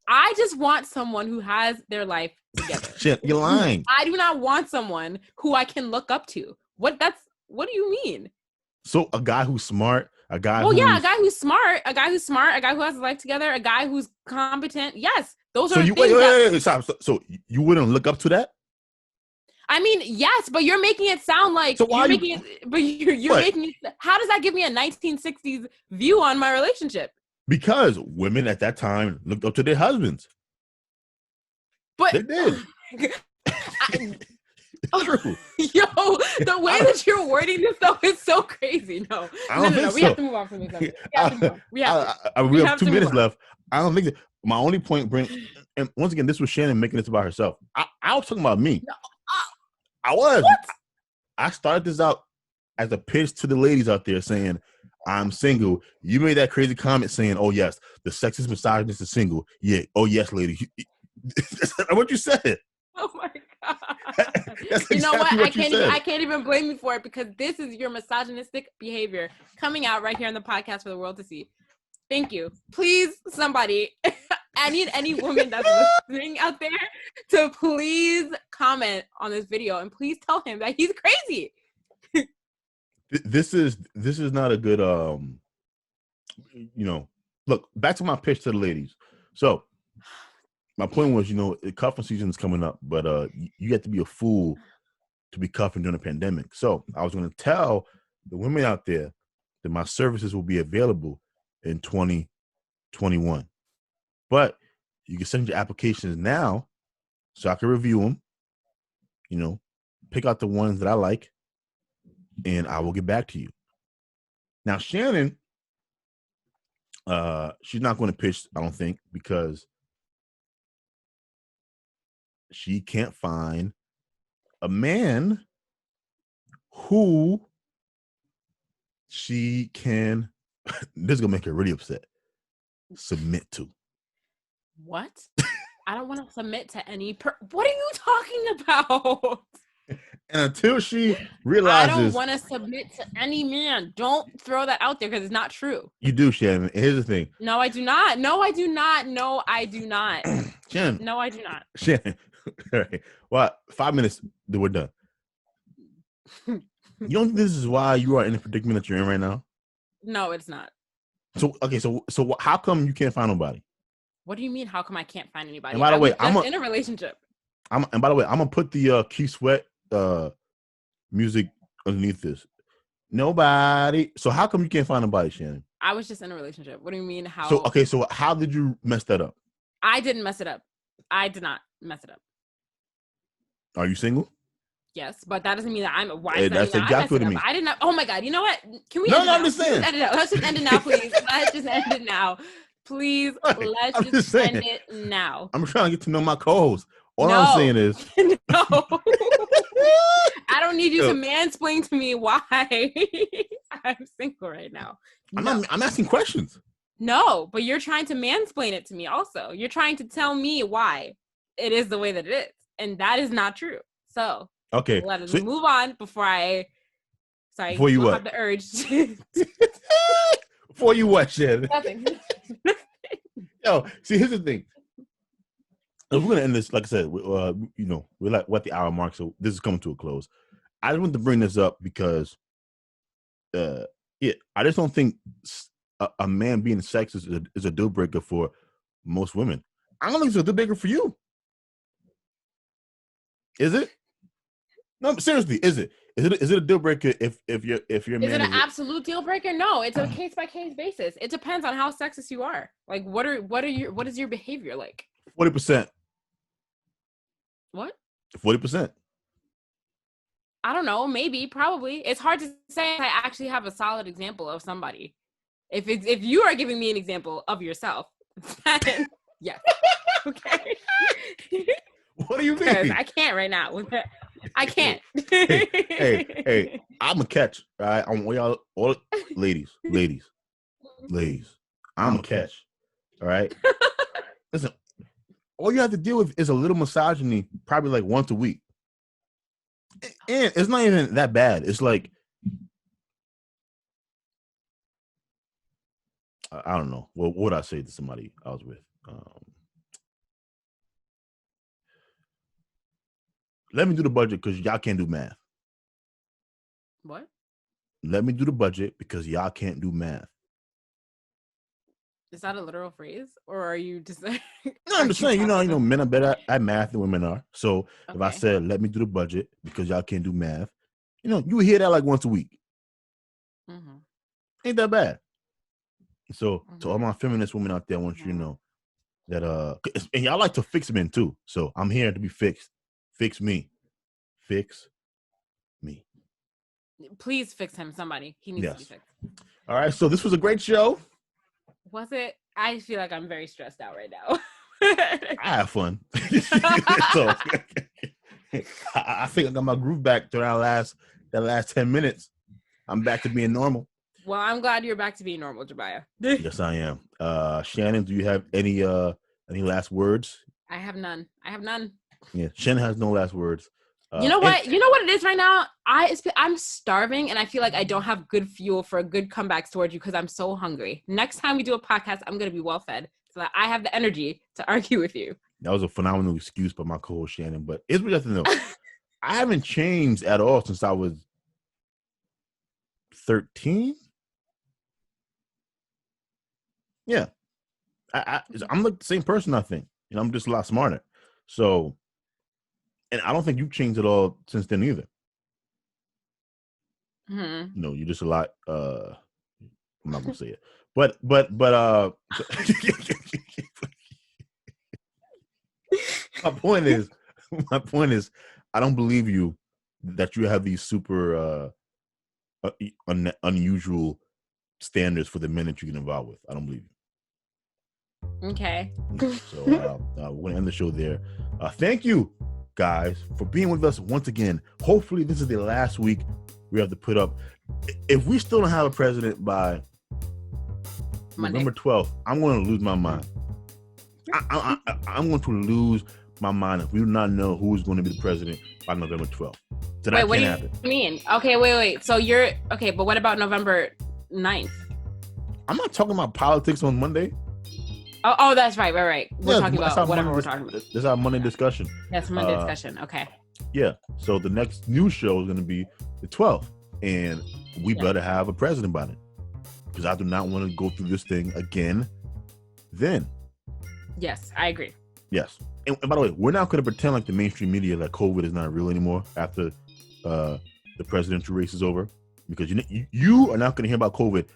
S2: I just want someone who has their life together.
S1: Shannon, you're lying.
S2: I do not want someone who I can look up to. What do you mean? So
S1: a guy who's smart. A guy
S2: a guy who's smart, a guy who has his life together, a guy who's competent. Yes, those are things.
S1: Wait, stop. So you wouldn't look up to that?
S2: I mean, yes, but you're making it sound like you're making it. How does that give me a 1960s view on my relationship?
S1: Because women at that time looked up to their husbands.
S2: But
S1: they did. True.
S2: Yo, the way that you're wording this though is so crazy. No. We have to move on from this. We have 2 minutes left.
S1: I don't think that. My only point, and once again, this was Shannon making this about herself. I was talking about me. No, I was.
S2: What?
S1: I started this out as a pitch to the ladies out there saying, I'm single. You made that crazy comment saying, oh yes, the sexist misogynist is single. Yeah. Oh yes, lady. That's what you said.
S2: Oh my God.
S1: That's
S2: you know
S1: exactly
S2: what?
S1: I
S2: can't even blame you for it, because this is your misogynistic behavior coming out right here on the podcast for the world to see. Thank you. Please, somebody, I need any woman that's listening out there to please comment on this video and please tell him that he's crazy.
S1: This is not a good look, back to my pitch to the ladies. So my point was, cuffing season is coming up, but you have to be a fool to be cuffing during a pandemic. So I was going to tell the women out there that my services will be available in 2021. But you can send your applications now so I can review them, pick out the ones that I like, and I will get back to you. Now Shannon, she's not going to pitch, I don't think, because she can't find a man who she can. This is gonna make her really upset. Submit to.
S2: What? I don't want to submit to any. What are you talking about?
S1: And until she realizes,
S2: I don't want to submit to any man. Don't throw that out there because it's not true.
S1: You do, Shannon. Here's the thing.
S2: No, I do not. No, I do not. No, I do not.
S1: Shannon.
S2: No, I do not.
S1: Shannon. All right. Well, 5 minutes, then we're done. You don't think this is why you are in the predicament that you're in right now?
S2: No, it's not.
S1: So okay, so how come you can't find nobody?
S2: What do you mean? How come I can't find anybody?
S1: And by the way,
S2: I'm in a relationship.
S1: And by the way, I'm gonna put the Keith Sweat music underneath this. Nobody. So how come you can't find nobody, Shannon?
S2: I was just in a relationship. What do you mean? How?
S1: So how did you mess that up?
S2: I didn't mess it up. I did not mess it up.
S1: Are you single?
S2: Yes, but that doesn't mean that I'm. Why?
S1: That's exactly what I mean.
S2: I didn't. Oh my God! You know what? Can we?
S1: No, I'm just saying.
S2: End it out. Let's just end it now, please. Let's just end it now, please.
S1: Right.
S2: Let's just end it now.
S1: I'm trying to get to know my co-host. All I'm saying is,
S2: no. I don't need you to mansplain to me why I'm single right now. No.
S1: I'm asking questions.
S2: No, but you're trying to mansplain it to me. Also, you're trying to tell me why it is the way that it is, and that is not true. So.
S1: Okay.
S2: Let us move on before I. Sorry.
S1: Before you what?
S2: Have the urge.
S1: Before you what, Shannon?
S2: Nothing.
S1: Yo, see, here's the thing. If we're gonna end this, like I said, we're at the hour mark, so this is coming to a close. I just want to bring this up because, I just don't think a man being sexist is a deal breaker for most women. I don't think it's a deal breaker for you. Is it? No, seriously, is it? Is it a deal breaker if your man
S2: is it an absolute deal breaker? No, it's a case by case basis. It depends on how sexist you are. Like, what is your behavior like?
S1: 40%.
S2: What?
S1: 40%.
S2: I don't know. Maybe, probably. It's hard to say if I actually have a solid example of somebody. If you are giving me an example of yourself, then yes. Okay.
S1: What do you mean?
S2: I can't right now. I can't.
S1: Hey, I'm a catch. All right, I want all ladies. I'm a catch. All right. Listen, all you have to deal with is a little misogyny, probably like once a week, and it's not even that bad. It's like I don't know. What would I say to somebody I was with? Let me do the budget because y'all can't do math.
S2: What?
S1: Let me do the budget because y'all can't do math.
S2: Is that a literal phrase, or are you just?
S1: No, I'm just saying. You know, men are better at math than women are. So if I said, "Let me do the budget because y'all can't do math," you hear that like once a week. Mm-hmm. Ain't that bad? So to all my feminist women out there, I want you to know that and y'all like to fix men too. So I'm here to be fixed. Fix me. Fix me.
S2: Please fix him, somebody. He needs to be fixed.
S1: All right, so this was a great show.
S2: Was it? I feel like I'm very stressed out right now.
S1: I have fun. So I think I got my groove back to that last 10 minutes. I'm back to being normal.
S2: Well, I'm glad you're back to being normal, Jabia.
S1: Yes, I am. Shannon, do you have any last words?
S2: I have none.
S1: Yeah, Shannon has no last words.
S2: You know what? You know what it is right now? I'm starving, and I feel like I don't have good fuel for a good comebacks towards you because I'm so hungry. Next time we do a podcast, I'm gonna be well fed so that I have the energy to argue with you.
S1: That was a phenomenal excuse by my co-host Shannon, but it's what you have to know. I haven't changed at all since I was 13. Yeah, I'm the same person. I think I'm just a lot smarter. So. And I don't think you've changed at all since then either.
S2: Mm-hmm.
S1: No, you're just a lot. I'm not gonna say it, but my point is, I don't believe you that you have these super unusual standards for the men that you get involved with. I don't believe you.
S2: Okay.
S1: So we're going to end the show there. Thank you, guys, for being with us once again. Hopefully this is the last week we have to put up. If we still don't have a president by
S2: Monday.
S1: November 12th, I'm going to lose my mind. I'm going to lose my mind if we do not know who's going to be the president by November 12th. So
S2: wait, what do you mean? Okay, wait. So you're okay, but what about November 9th?
S1: I'm not talking about politics on Monday.
S2: Oh, that's right. We're talking about whatever we're talking about.
S1: This is our Monday discussion.
S2: That's Monday discussion. Okay.
S1: Yeah. So the next news show is going to be the 12th, and we better have a president by then, because I do not want to go through this thing again. Then.
S2: Yes, I agree.
S1: Yes. And by the way, we're not going to pretend like the mainstream media that COVID is not real anymore after the presidential race is over, because you are not going to hear about COVID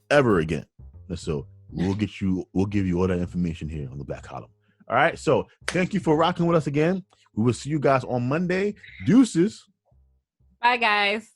S1: ever again. And so we'll give you all that information here on the Black Column. All right. So thank you for rocking with us again. We will see you guys on Monday. Deuces.
S2: Bye, guys.